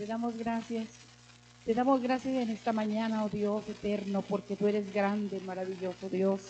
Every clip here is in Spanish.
te damos gracias. Te damos gracias en esta mañana, oh Dios eterno, porque tú eres grande, maravilloso Dios,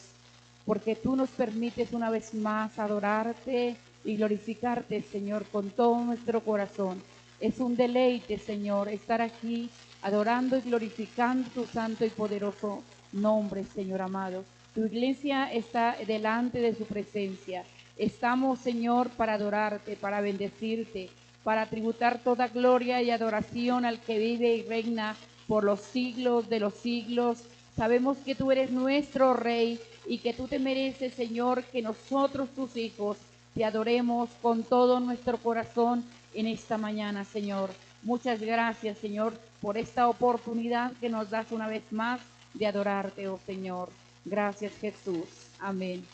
porque tú nos permites una vez más adorarte y glorificarte, Señor, con todo nuestro corazón. Es un deleite, Señor, estar aquí adorando y glorificando tu santo y poderoso nombre, Señor amado. Tu iglesia está delante de su presencia. Estamos, Señor, para adorarte, para bendecirte, para tributar toda gloria y adoración al que vive y reina por los siglos de los siglos. Sabemos que tú eres nuestro Rey y que tú te mereces, Señor, que nosotros, tus hijos, te adoremos con todo nuestro corazón en esta mañana, Señor. Muchas gracias, Señor, por esta oportunidad que nos das una vez más de adorarte, oh Señor. Gracias, Jesús. Amén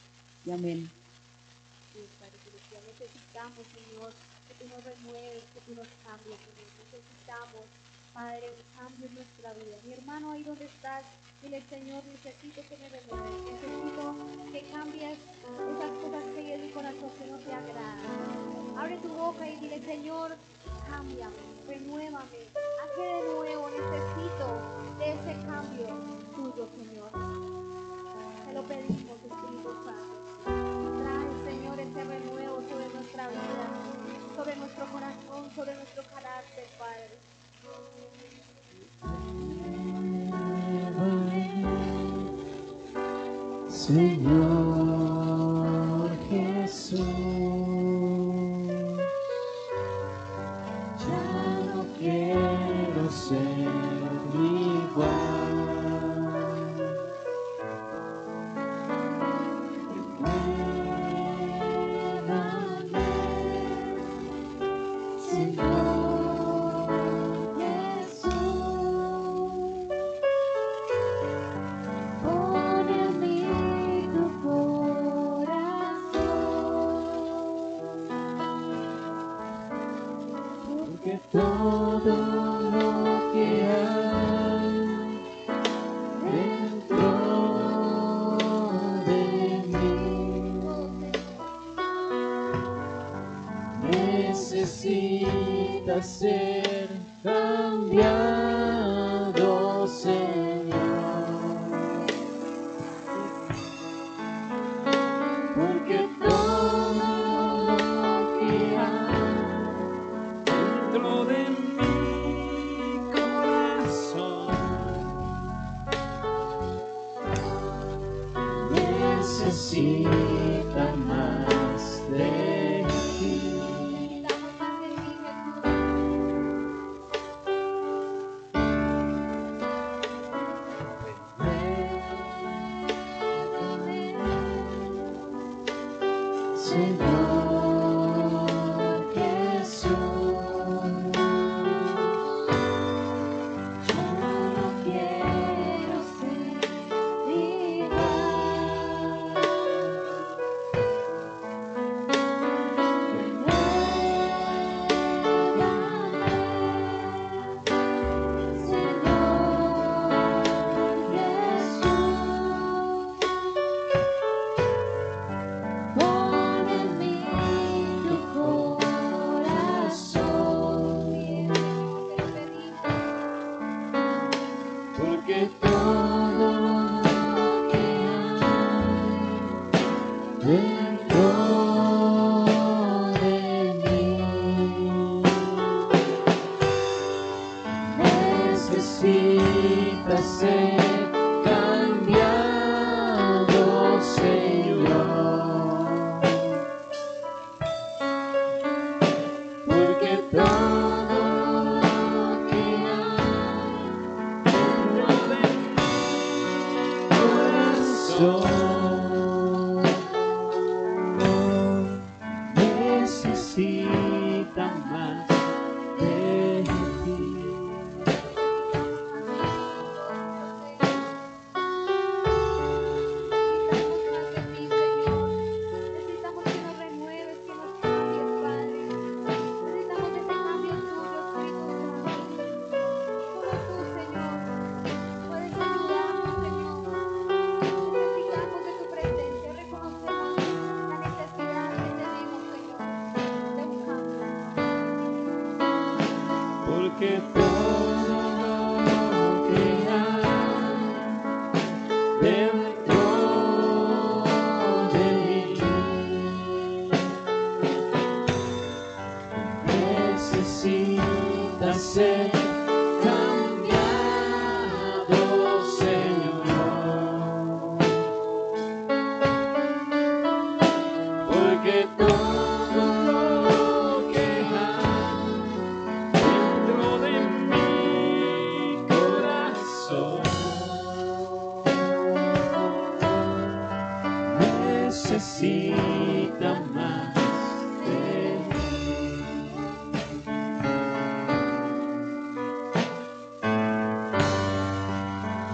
y amén. Sí, Padre Celestial, necesitamos, Señor, que tú nos renueves, que tú nos cambies, Señor. Necesitamos, Padre, un cambio en nuestra vida. Mi hermano, ahí donde estás, dile, Señor, necesito que me renueves, necesito que cambies esas cosas que hay en mi corazón que no te agradan. Abre tu boca y dile, Señor, cámbiame, renuévame, haz que de nuevo necesito de ese cambio tuyo, Señor. Te lo pedimos, Espíritu Santo. Trae, Señor, ese renuevo sobre nuestra vida, sobre nuestro corazón, sobre nuestro carácter, Padre. Señor Jesús, ya no quiero ser igual. Renuévame, Señor Jesús, pon en mí tu corazón, porque todo lo que hay dentro de mí necesita ser cambiado, Señor, porque todo lo que hay dentro de mi corazón necesita más de ti. Necesitamos más de ti, Señor Jesús, yo no quiero ser igual. Porque todo lo que hay dentro de mí necesita ser cambiado, Señor, porque todo lo que necesita más de ti. Necesitamos que nos renueves, que nos cambies, Padre. Necesitamos ese cambio tuyo, Espíritu Santo. Solo tú, Señor, puedes ayudarnos, Señor. Necesitamos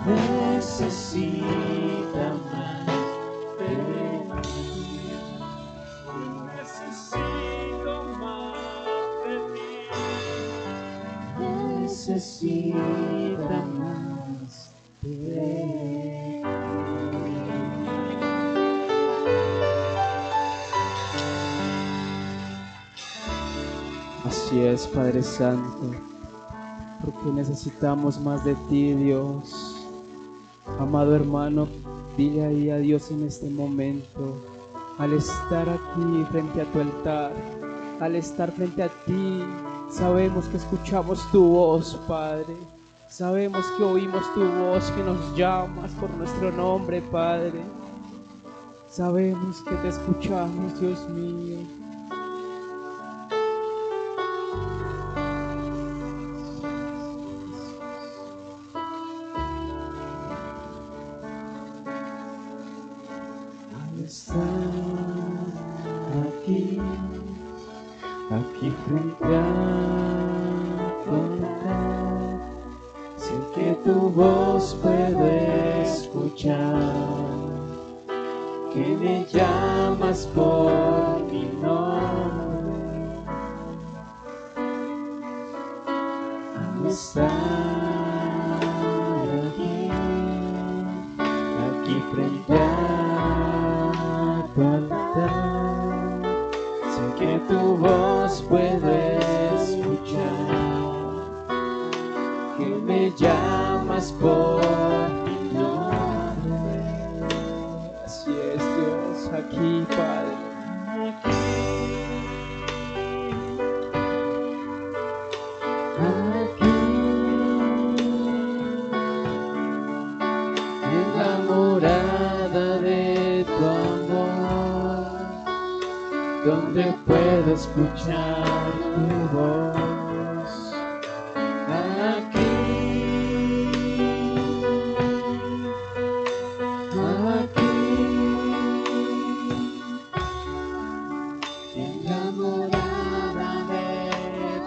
necesita más de ti. Necesito más de ti. Necesita más de ti. Así es, Padre Santo, porque necesitamos más de ti, Dios. Amado hermano, dile ahí a Dios en este momento, al estar aquí frente a tu altar, al estar frente a ti, sabemos que escuchamos tu voz, Padre. Sabemos que oímos tu voz, que nos llamas por nuestro nombre, Padre. Sabemos que te escuchamos, Dios mío. Está aquí, aquí frente a tu altar. Sé que tu voz puedo escuchar, que me llamas por mi nombre. Al estar aquí frente a tu altar, sé que tu voz puedo escuchar, que me llamas por mi nombre. Así es, Dios, aquí, Padre. Aquí, en la morada de tu amor, donde puedo escuchar tu voz. Aquí, en la morada de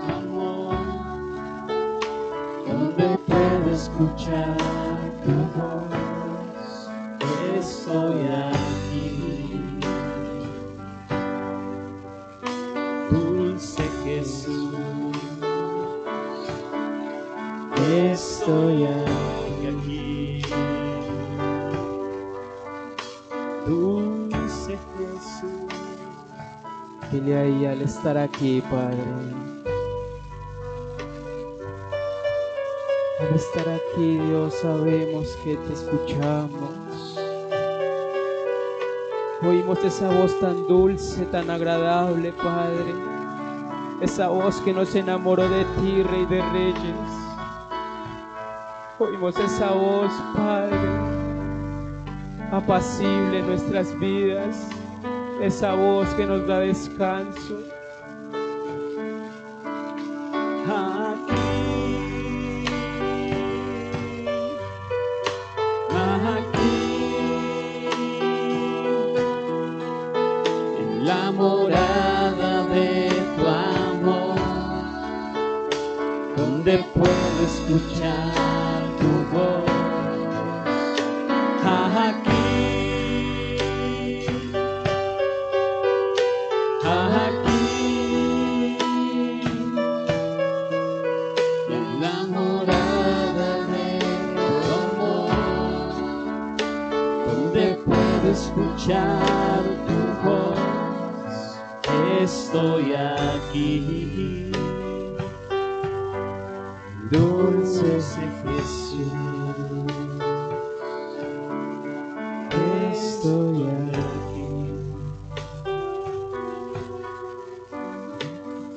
tu amor, donde puedo escuchar tu voz. Estoy aquí, dulce Jesús. Estoy aquí, dulce Jesús. Dile ahí al estar aquí, Padre. Al estar aquí, Dios, sabemos que te escuchamos. Oímos esa voz tan dulce, tan agradable, Padre. Esa voz que nos enamoró de ti, Rey de Reyes. Oímos esa voz, Padre, apacible en nuestras vidas. Esa voz que nos da descanso. En la morada de tu amor, donde puedo escuchar tu voz. Aquí, en la morada de tu amor, donde puedo escuchar tu voz. Estoy aquí, dulce Jesús. Estoy aquí,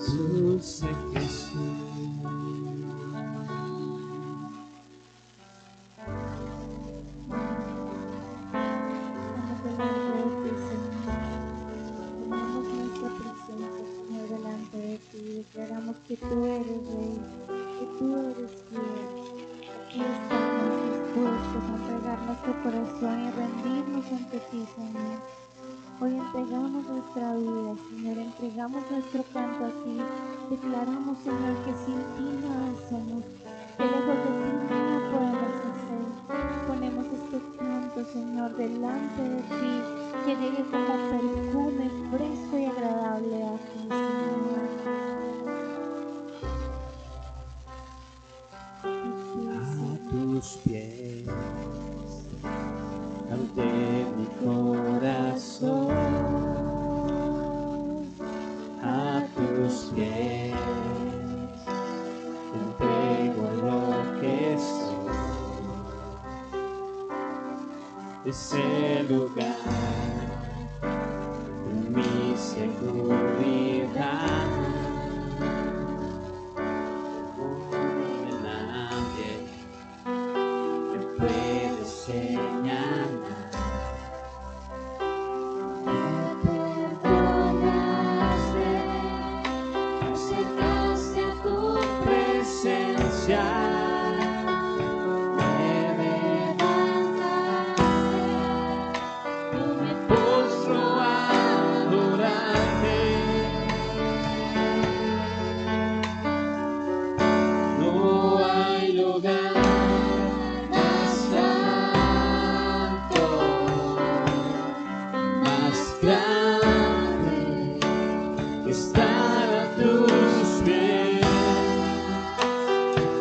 dulce Jesús. Ponemos nuestra presencia, Señor, delante de ti. Declaramos que tú eres Rey, que tú eres fiel. Aquí estamos dispuestos a entregar nuestro corazón y rendirnos ante ti, Señor. Hoy entregamos nuestra vida, Señor, entregamos nuestro canto a ti. Declaramos, Señor, que sin ti nada somos, que lejos de ti nada podemos hacer. Señor, delante de ti, que llegue como perfume fresco y agradable a ti, Señor. A tus pies, ante mi corazón, a tus pies, entrego lo que soy. Es el lugar de mi seguridad. Nadie me puede señalar. Me perdonaste, me acercaste a tu presencia.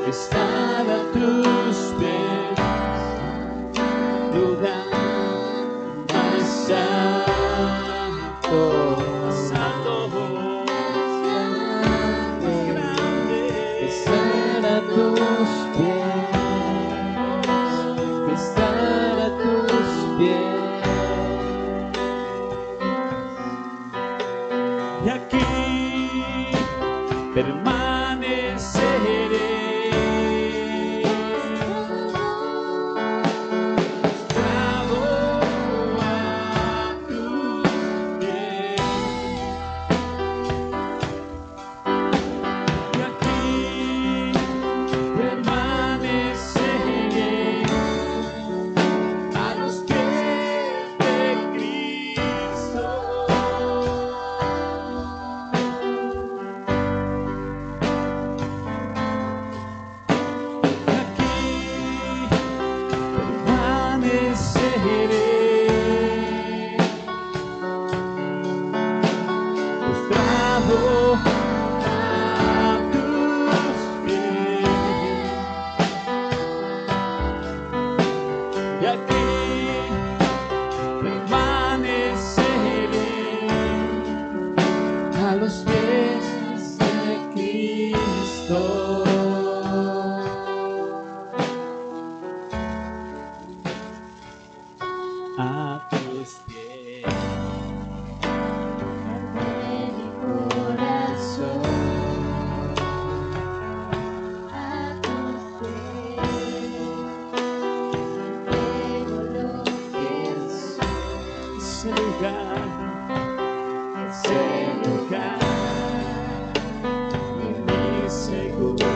Estar a tus pies, lugar más santo, más grande, estar a tus pies, estar a tus pies. Y aquí permaneceré. A tus pies, arde mi corazón. A tus pies, entrego lo que soy. Ese lugar de mi seguridad.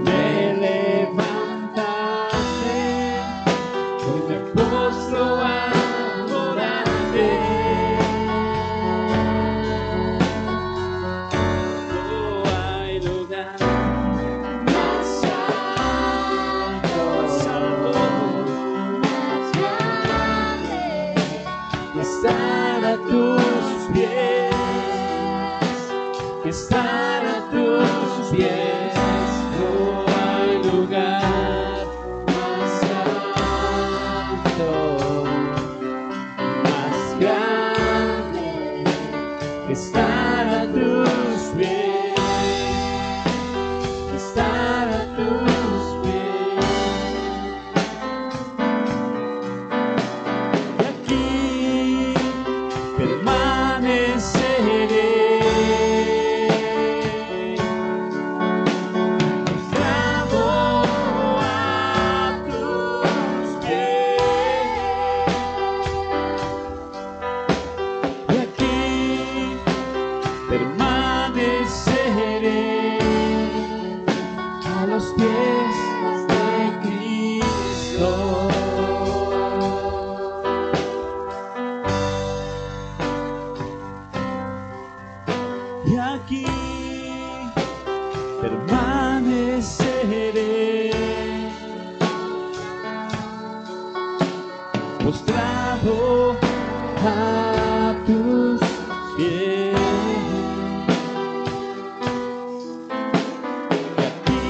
Me levantaste, hoy me postro a adorarte. No hay lugar más santo, más grande que estar a tus pies, que estar a tus pies. No hay lugar más santo, más grande que estar a tus pies, que estar a tus pies. Y aquí permaneceré. permaneceré postrado a tus pies. Y aquí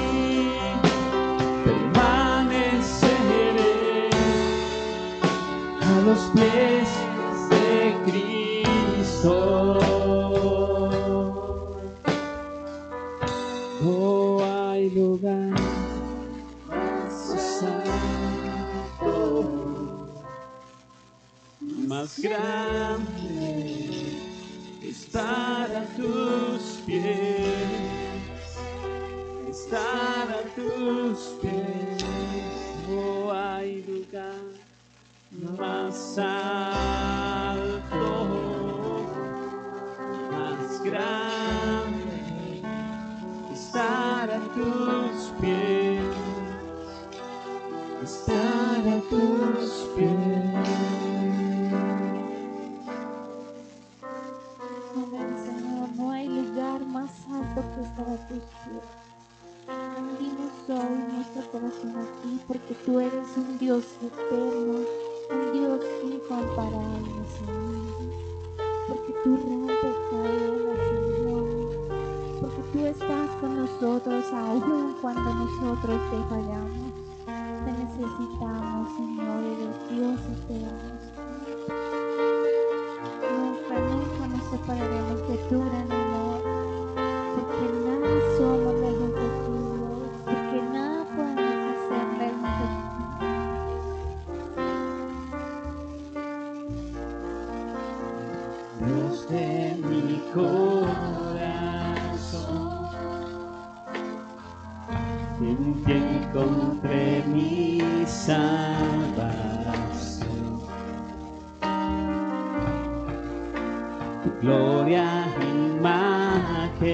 permaneceré a los pies de Cristo. No hay lugar más santo, más grande que estar a tus pies, estar a tus pies. No hay lugar más alto, más grande que estar a tus pies, estar a tus pies. Amén, Señor. No hay lugar más alto que estar a tus pies. Rendimos hoy nuestro corazón a ti, porque tú eres un Dios eterno, un Dios incomparable, Señor. Porque tú rompes cadenas, Señor. Porque tú estás con nosotros aún cuando nosotros te fallamos. Te necesitamos, Señor, eres Dios eterno. Nunca nos separaremos de tu gran amor, porque nada somos lejos de ti, Dios, porque nada podemos hacer lejos de ti. Dios de mi corazón, en ti encontré mi salvación. Tu gloria y majestad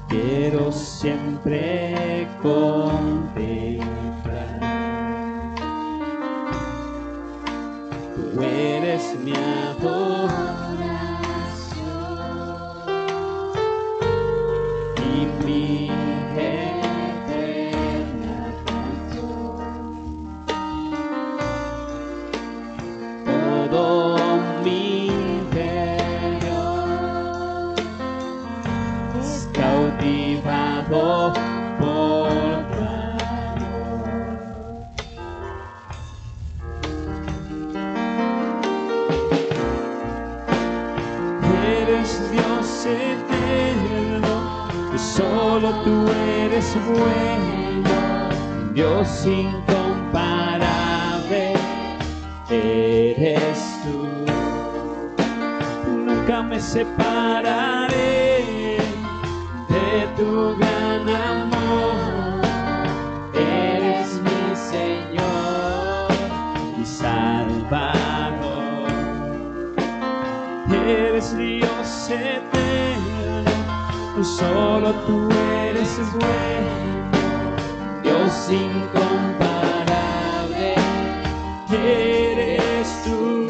quiero siempre contemplar. Tú eres mi adoración y mi eterna canción. Todo mi interior es cautivado por tu amor. Eres Dios eterno, que solo tú eres bueno, Dios incomparable eres tú. Nunca me separaré de tu gran amor. Eres mi Señor, mi Salvador. Eres Dios eterno, solo tú eres bueno, Dios incomparable eres tú.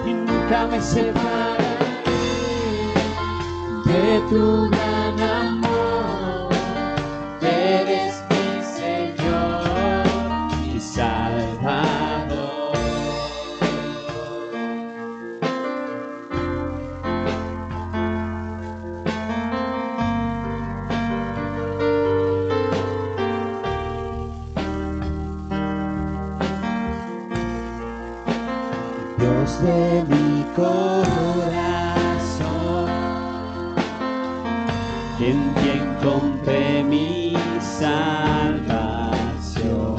Y nunca me separaré de tu gran amor. Eres mi Señor, mi Salvador. Dios de mi corazón, en ti encontré mi salvación.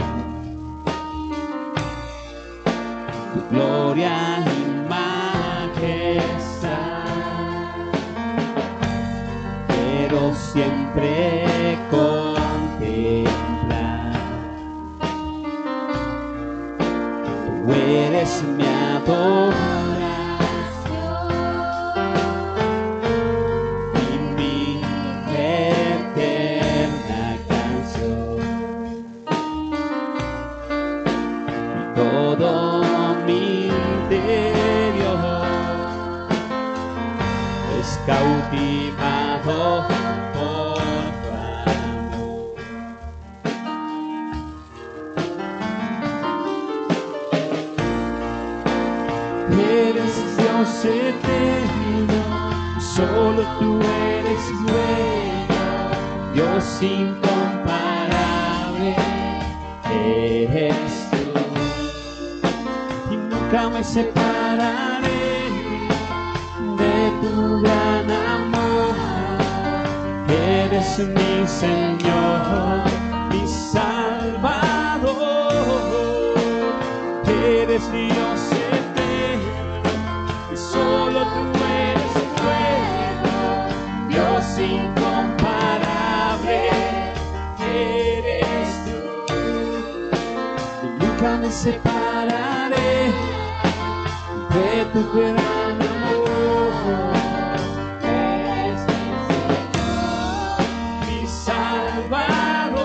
Tu gloria y majestad quiero siempre contemplar. Tú eres mi adoración y mi eterna canción. Y todo mi interior es eres cautivado por tu amor. Eres Dios eterno, solo tú eres bueno, Dios incomparable eres tú. Y nunca me separaré de tu gran amor. Eres mi Señor, mi Salvador. Eres Dios eterno y solo tú eres bueno, Dios incomparable eres tú. Y nunca me separaré de tu gran amor. Eres mi Salvador.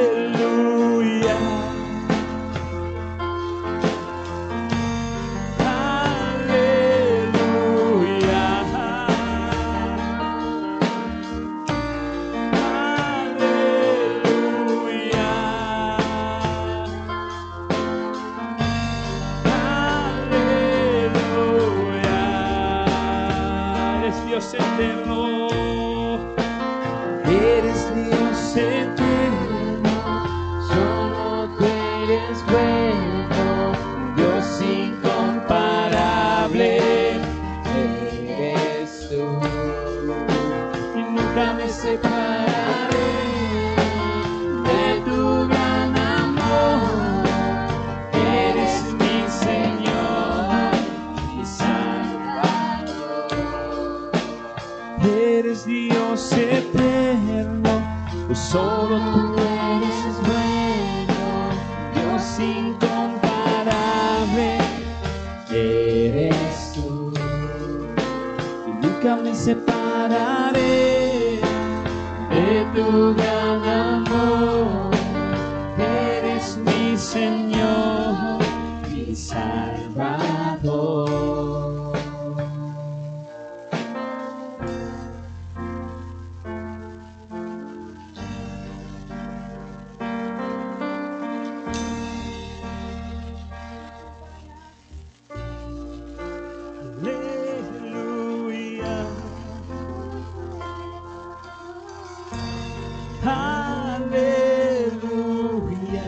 Aleluya. Dios eterno, eres Dios eterno, solo tú eres bueno, Dios incomparable eres tú. Y nunca me separaré de tu gran amor. Eres mi Señor, mi Salvador. Eres Dios eterno, pues solo tú eres bueno, Dios incomparable eres tú. Y nunca me separaré de tu gran amor. Eres mi Señor, mi Salvador. Aleluya.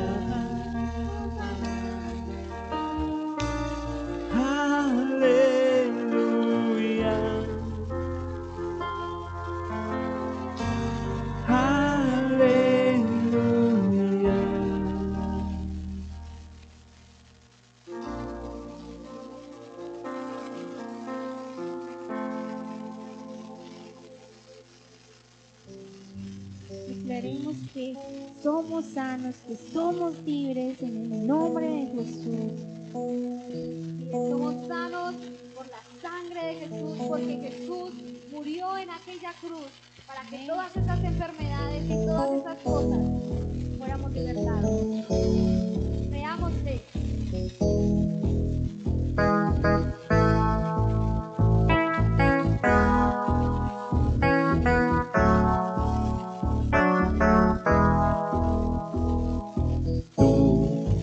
Aleluya. Aleluya. Declaremos que somos sanos, que somos libres en el nombre de Jesús. Somos sanos por la sangre de Jesús, porque Jesús murió en aquella cruz para que todas esas enfermedades y todas esas cosas fuéramos libertados. Creámosle.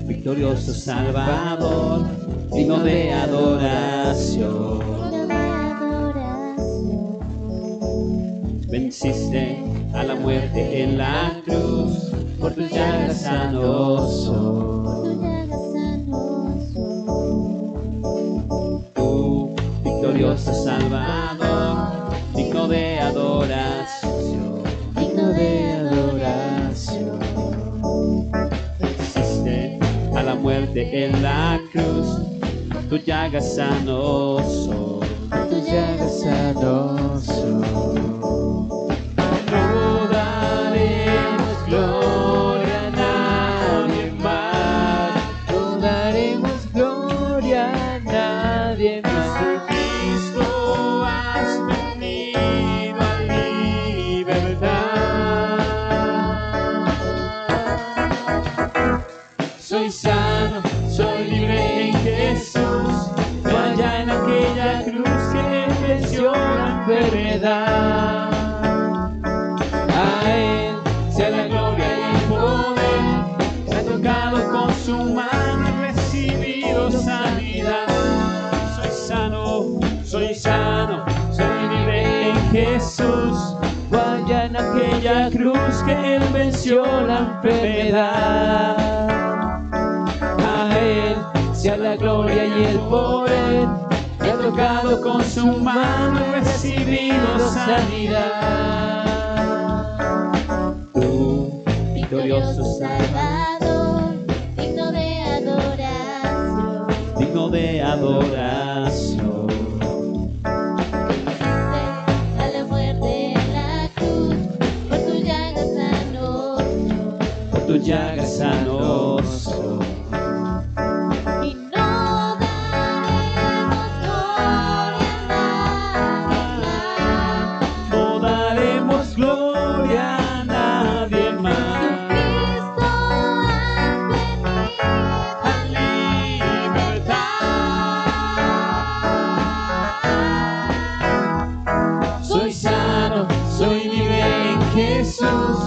Victorioso Salvador, digno de adoración. Venciste a la muerte en la cruz, por tus llagas sanos soy. Tú, victorioso Salvador, digno de adoración. Digno de adoración. Venciste a la muerte en la cruz, tu llaga sano soy, tu llaga sano soy. No daremos gloria a nadie más, no daremos gloria a nadie más. Cristo enfermedad. A Él sea la gloria y el poder. Se ha tocado con su mano y recibido sanidad. Soy sano, soy sano, soy libre en Jesús. Vaya en aquella cruz que Él venció la enfermedad. A Él sea la gloria y el poder. Se ha tocado con su mano y recibido sanidad. Tú, victorioso Salvador, digno de adoración, digno de adoración. a la muerte en la cruz, por tu llaga sanó, Por tu llaga sano soy. y no daremos gloria a nadie más. No daremos gloria a nadie más. Cristo has venido A libertad. Soy sano, soy libre en Jesús.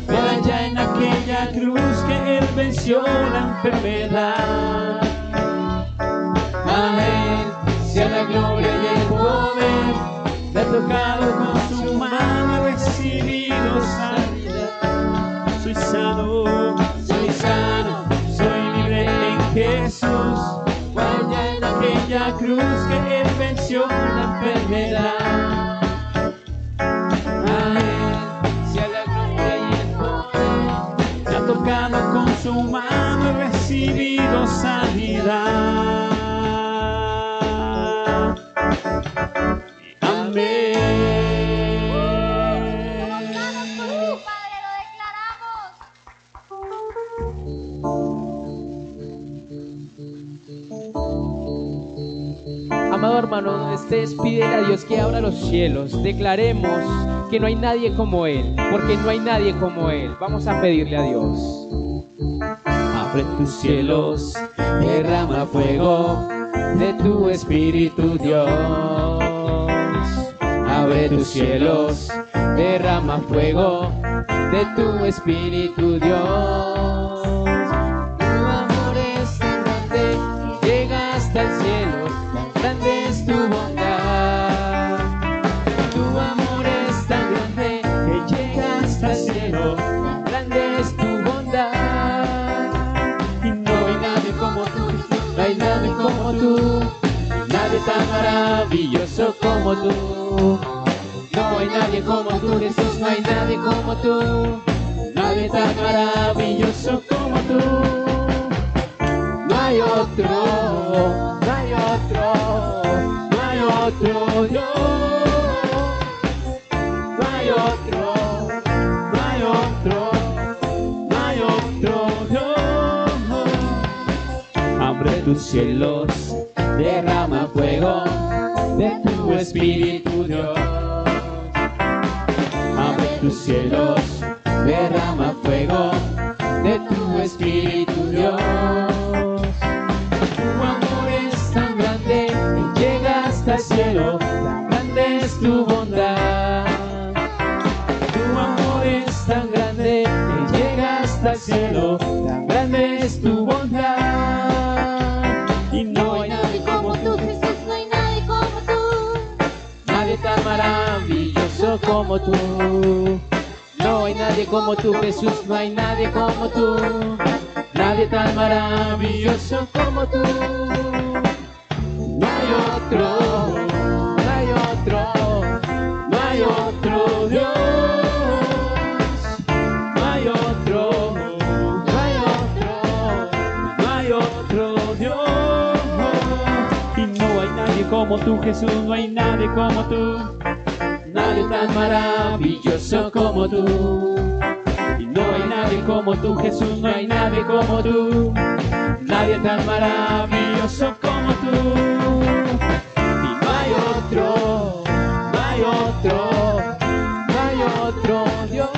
Vaya en aquella cruz que Él venció la enfermedad. A Él sea la gloria y el poder. Le ha tocado con su mano y recibido sanidad. Soy sano, soy libre en Jesús. Vaya en aquella cruz que Él venció la enfermedad. A Él sea la gloria y el poder. Le ha tocado con su mano y recibido sanidad. Amén. Padre, lo declaramos. Amado hermano, pídele a Dios que abra los cielos. Declaremos que no hay nadie como Él, porque no hay nadie como Él. Vamos a pedirle a Dios. Abre tus cielos, derrama fuego de tu Espíritu, Dios. Abre tus cielos, derrama fuego de tu Espíritu, Dios. Tu amor es tan grande, llega hasta el cielo, tan grande es tu bondad. Tu amor es tan grande, que llega hasta el cielo, tan grande es tu bondad. Y no hay nadie como tú, Jesús, no hay nadie como tú, nadie tan maravilloso como tú. No hay nadie como tú, Jesús, no hay nadie como tú, nadie tan maravilloso como tú. No hay otro, no hay otro, no hay otro Dios. No hay otro, no hay otro, no hay otro Dios. Abre tus cielos, derrama fuego de tu Espíritu, Dios. Abre tus cielos, derrama fuego de tu Espíritu, Dios. Tu amor es tan grande, que llega hasta el cielo, tan grande es tu bondad. Tu amor es tan grande, que llega hasta el cielo, tan grande es tu bondad. Y no hay nadie como tú, Jesús, no hay nadie como tú. nadie tan maravilloso como tú. No hay nadie como tú, Jesús, no hay nadie como tú, nadie tan maravilloso como tú. No hay otro, no hay otro, no hay otro Dios. No hay otro, no hay otro, no hay otro Dios. Y no hay nadie como tú, Jesús, no hay nadie como tú, nadie tan maravilloso como tú. Y no hay nadie como tú, Jesús, no hay nadie como tú, nadie tan maravilloso como tú. Y no hay otro, no hay otro, no hay otro Dios.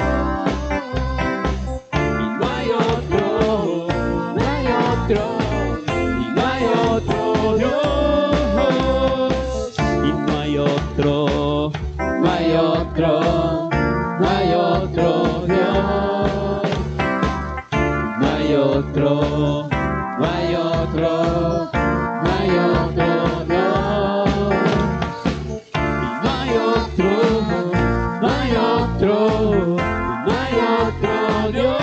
Y no hay otro, no hay otro, y no hay otro Dios. Y no hay otro, no hay otro, no hay otro Dios. No hay otro, no hay otro, no hay otro Dios. Y no hay otro, no hay otro, no hay otro Dios.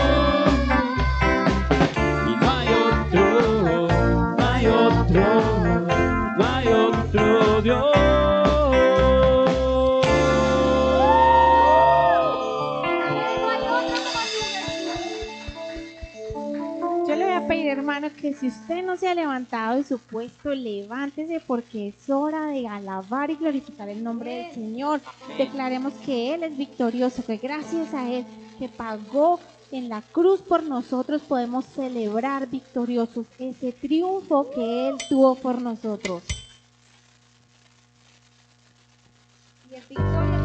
Y no hay otro, no hay otro, no hay otro Dios. Yo le voy a pedir, hermano, que si usted no se ha levantado de su puesto, levántese porque es hora de alabar y glorificar el nombre del Señor. Declaremos que Él es victorioso, que gracias a Él que pagó en la cruz por nosotros podemos celebrar victoriosos ese triunfo que Él tuvo por nosotros. Y en victoria.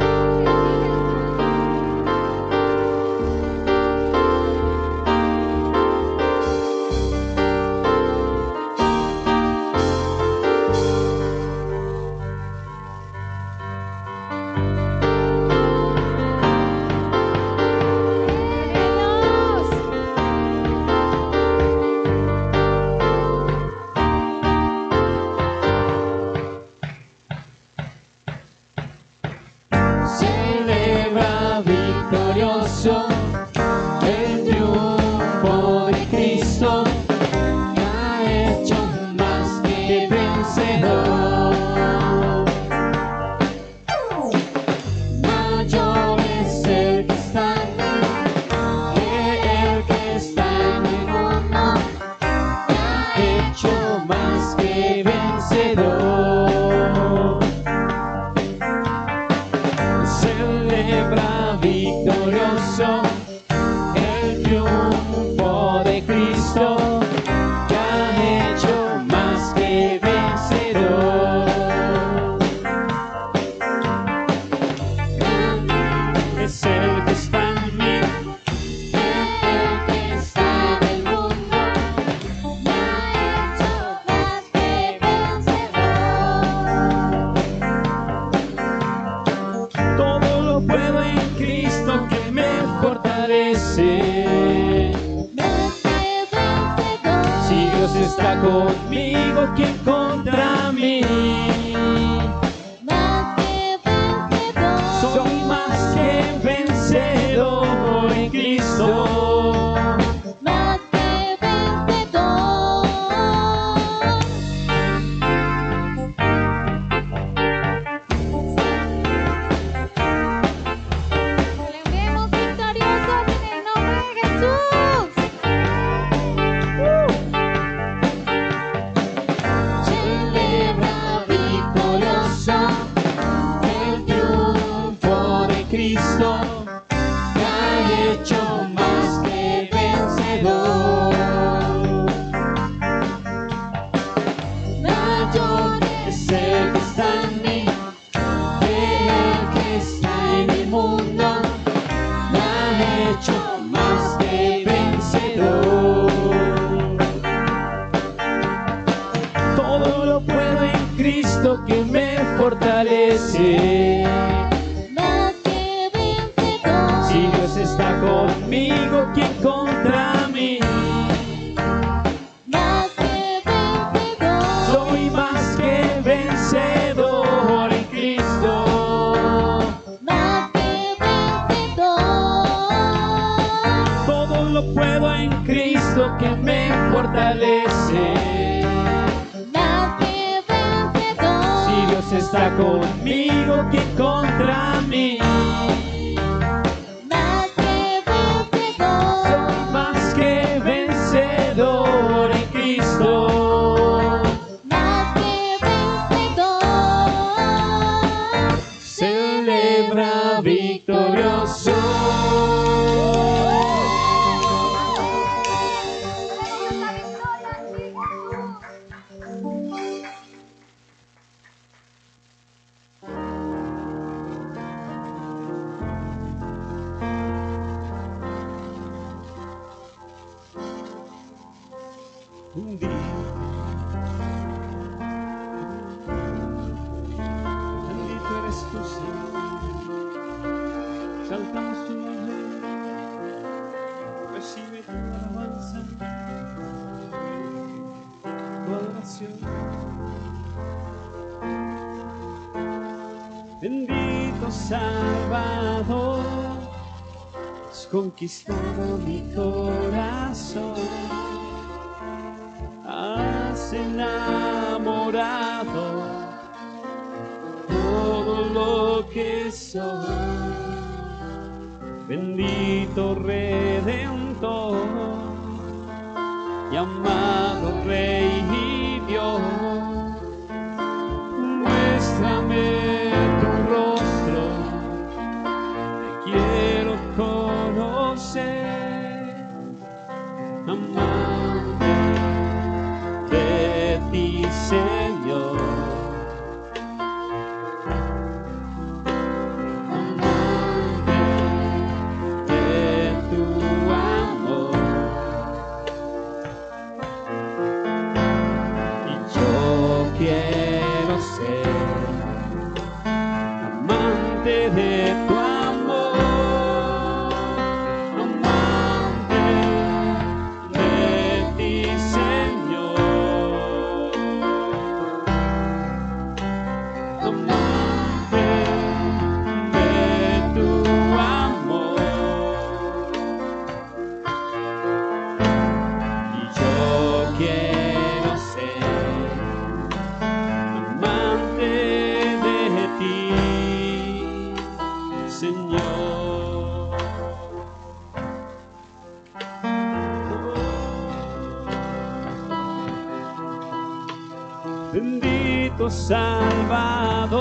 Celebra victorioso el triunfo de Cristo, que ha hecho más que vencedor. Mayor es el que está que el que está en el mundo, que ha hecho más que vencedor. Celebra victorioso el triunfo de Cristo, que ha hecho más que vencedor. Es el que está en mí, el que está en el mundo, que ha hecho más que vencedor. Todo lo puedo en Cristo que me fortalece. Si Dios está conmigo, ¿quién contra mí? Soy más que vencedor en Cristo. Celebremos victoriosos en el nombre de Jesús. Celebra victorioso el triunfo de Cristo, que ha hecho más que vencedor. Mayor es el que está en mí que el que está en el mundo, que ha hecho más que vencedor. Todo lo puedo en Cristo que me fortalece. Si Dios está conmigo, ¿quién contra mí? Soy más que vencedor en Cristo. Todo lo puedo en Cristo que me fortalece. Si Dios está conmigo, ¿quién contra mí? Soy más que vencedor en Cristo. Celebra victorioso. Un día tu Señor. Exaltamos tu nombre. Recibe tu alabanza, tu adoración. Bendito Salvador, has conquistado mi corazón, has enamorado todo lo que soy. Bendito Redentor y amado Rey y Dios, muéstrame tu rostro, te quiero conocer, amante de ti, Señor. De tu amor, amante de ti, Señor, amante de tu amor, y yo quiero ser amante de ti, Señor. Bendito Salvador,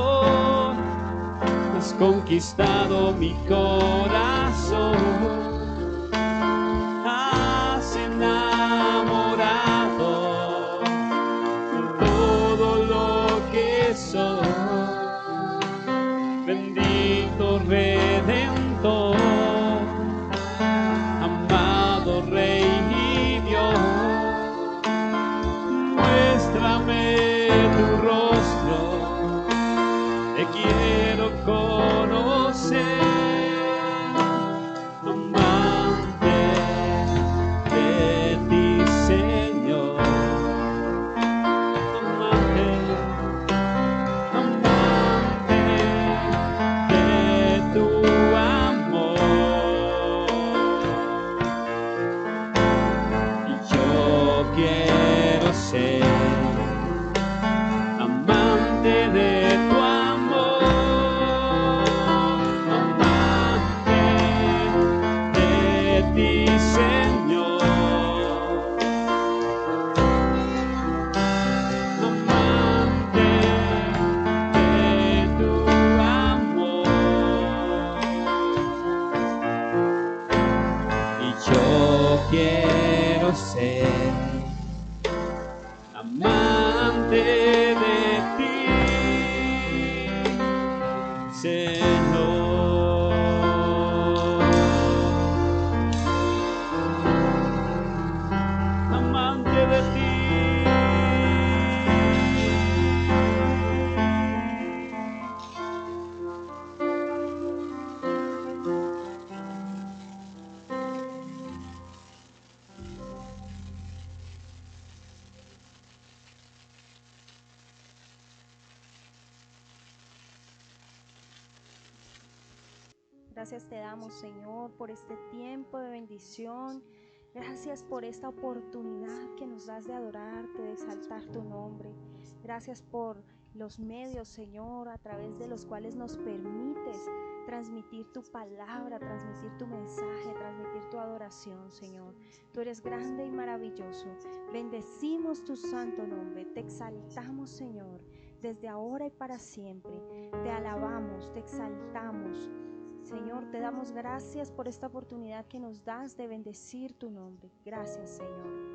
has conquistado mi corazón, has enamorado todo lo que soy. Bendito Redentor, amado Rey y Dios, muéstrame tu rostro, te quiero conocer, amante de ti, Señor, amante. Quiero ser amante de tu amor, amante de ti, Señor, amante de tu amor, y yo quiero ser amante de ti, Señor. Amante de ti. Gracias te damos, Señor, por este tiempo de bendición. Gracias por esta oportunidad que nos das de adorarte, de exaltar tu nombre. Gracias por los medios, Señor, a través de los cuales nos permites transmitir tu palabra, transmitir tu mensaje, transmitir tu adoración, Señor. Tú eres grande y maravilloso. Bendecimos tu santo nombre. Te exaltamos, Señor, desde ahora y para siempre. Te alabamos, te exaltamos. Señor, te damos gracias por esta oportunidad que nos das de bendecir tu nombre. Gracias, Señor.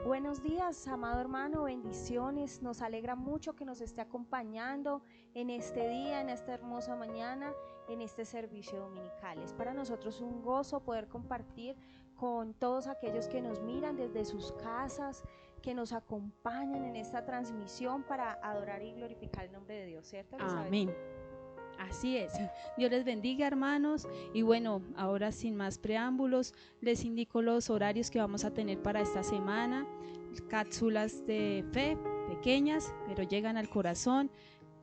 Buenos días, amado hermano, bendiciones. Nos alegra mucho que nos esté acompañando en este día, en esta hermosa mañana, en este servicio dominical. Es para nosotros un gozo poder compartir con todos aquellos que nos miran desde sus casas, que nos acompañan en esta transmisión para adorar y glorificar el nombre de Dios, ¿cierto, Elizabeth? Amén. Así es. Dios les bendiga, hermanos. Y bueno, ahora sin más preámbulos, les indico los horarios que vamos a tener para esta semana. Cápsulas de fe pequeñas, pero llegan al corazón.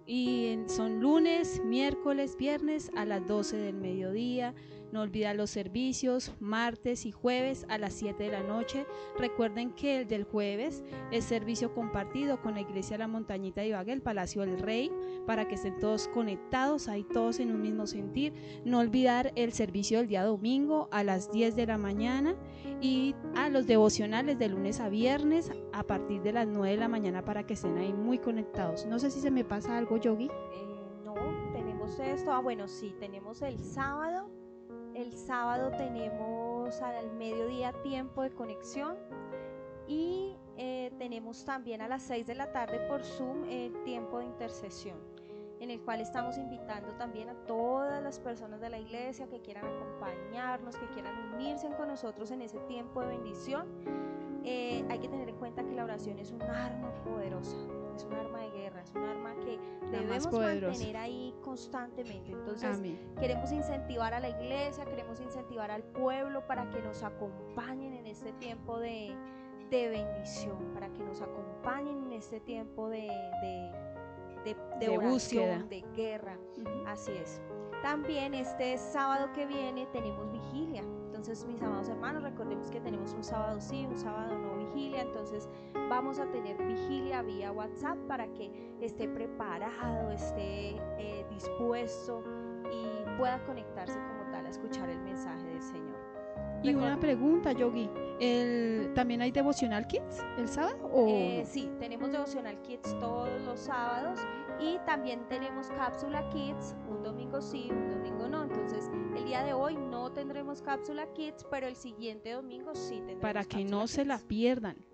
Y son lunes, miércoles, viernes a las 12 del mediodía. No olviden los servicios, martes y jueves a las 7 de la noche. Recuerden que el del jueves es servicio compartido con la Iglesia de la Montañita de Ibagué, el Palacio del Rey, para que estén todos conectados, ahí todos en un mismo sentir. No olvidar el servicio del día domingo a las 10 de la mañana y a los devocionales de lunes a viernes a partir de las 9 de la mañana para que estén ahí muy conectados. No sé si se me pasa algo, Yogi. No, tenemos esto. Bueno, sí, tenemos el sábado. El sábado tenemos al mediodía tiempo de conexión y tenemos también a las 6 de la tarde por Zoom el tiempo de intercesión, en el cual estamos invitando también a todas las personas de la iglesia que quieran acompañarnos, que quieran unirse con nosotros en ese tiempo de bendición. Hay que tener en cuenta que la oración es un arma poderosa, es un arma de guerra, es un arma que debemos mantener ahí constantemente. Entonces, amén, queremos incentivar a la iglesia, queremos incentivar al pueblo para que nos acompañen en este tiempo de bendición, para que nos acompañen en este tiempo de oración, búsqueda, de guerra. Así es. También este sábado que viene tenemos vigilia. Entonces, mis amados hermanos, recordemos que tenemos un sábado sí, un sábado no vigilia. Entonces vamos a tener vigilia vía WhatsApp para que esté preparado, esté dispuesto y pueda conectarse como tal a escuchar el mensaje del Señor. Y una pregunta, Yogi, ¿también hay Devocional Kids el sábado? ¿O no? Sí, tenemos Devocional Kids todos los sábados y también tenemos Cápsula Kids, un domingo sí, un domingo no. Entonces, el día de hoy no tendremos Cápsula Kids, pero el siguiente domingo sí tendremos. Para que no Kids, se la pierdan.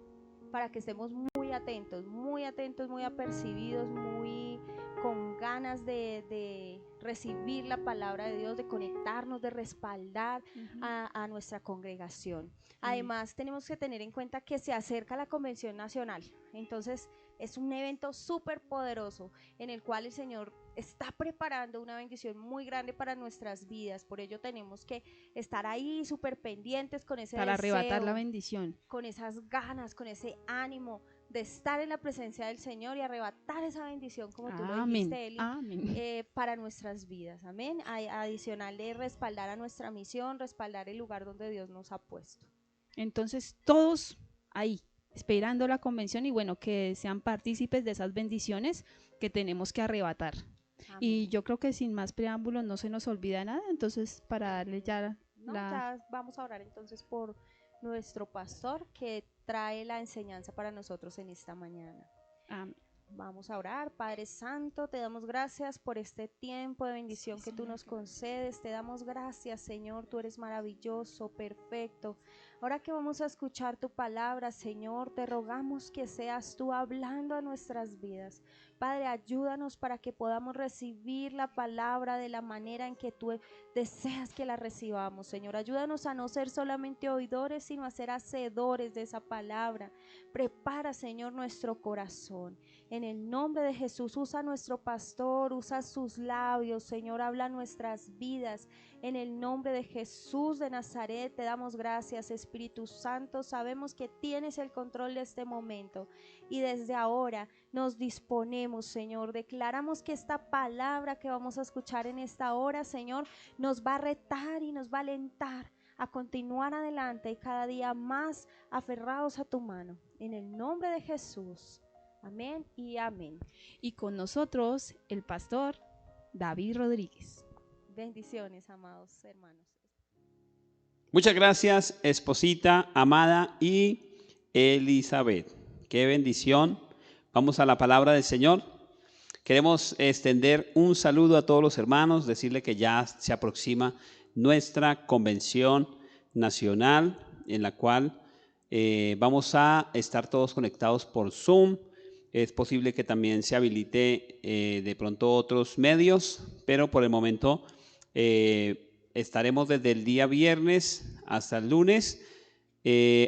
Para que estemos muy atentos, muy apercibidos, muy con ganas de recibir la palabra de Dios, de conectarnos, de respaldar a nuestra congregación. Además, tenemos que tener en cuenta que se acerca la Convención Nacional. Entonces, es un evento súper poderoso en el cual el Señor está preparando una bendición muy grande para nuestras vidas. Por ello tenemos que estar ahí súper pendientes con ese para deseo, arrebatar la bendición, con esas ganas, con ese ánimo de estar en la presencia del Señor y arrebatar esa bendición, como tú lo dijiste, Eli, para nuestras vidas. Amén. Adicional de respaldar a nuestra misión, respaldar el lugar donde Dios nos ha puesto. Entonces, todos ahí, esperando la convención y bueno, que sean partícipes de esas bendiciones que tenemos que arrebatar. Amén. Y yo creo que sin más preámbulos no se nos olvida nada, entonces para darle ya ya vamos a orar entonces por nuestro pastor que trae la enseñanza para nosotros en esta mañana. Amén. Vamos a orar. Padre Santo, te damos gracias por este tiempo de bendición que tú nos concedes. Te damos gracias, Señor, tú eres maravilloso, perfecto. Ahora que vamos a escuchar tu palabra, Señor, te rogamos que seas tú hablando a nuestras vidas. Padre, ayúdanos para que podamos recibir la palabra de la manera en que tú deseas que la recibamos, Señor. Ayúdanos a no ser solamente oidores, sino a ser hacedores de esa palabra. Prepara, Señor, nuestro corazón. En el nombre de Jesús, usa a nuestro pastor, usa sus labios, Señor, habla nuestras vidas. En el nombre de Jesús de Nazaret, te damos gracias, Espíritu Santo. Sabemos que tienes el control de este momento y desde ahora nos disponemos, Señor. Declaramos que esta palabra que vamos a escuchar en esta hora, Señor, nos va a retar y nos va a alentar a continuar adelante y cada día más aferrados a tu mano. En el nombre de Jesús. Amén y amén. Y con nosotros el pastor David Rodríguez. Bendiciones, amados hermanos. Muchas gracias, esposita, amada y Elizabeth. Qué bendición. Vamos a la palabra del Señor. Queremos extender un saludo a todos los hermanos, decirle que ya se aproxima nuestra convención nacional en la cual vamos a estar todos conectados por Zoom. Es posible que también se habilite de pronto otros medios, pero por el momento estaremos desde el día viernes hasta el lunes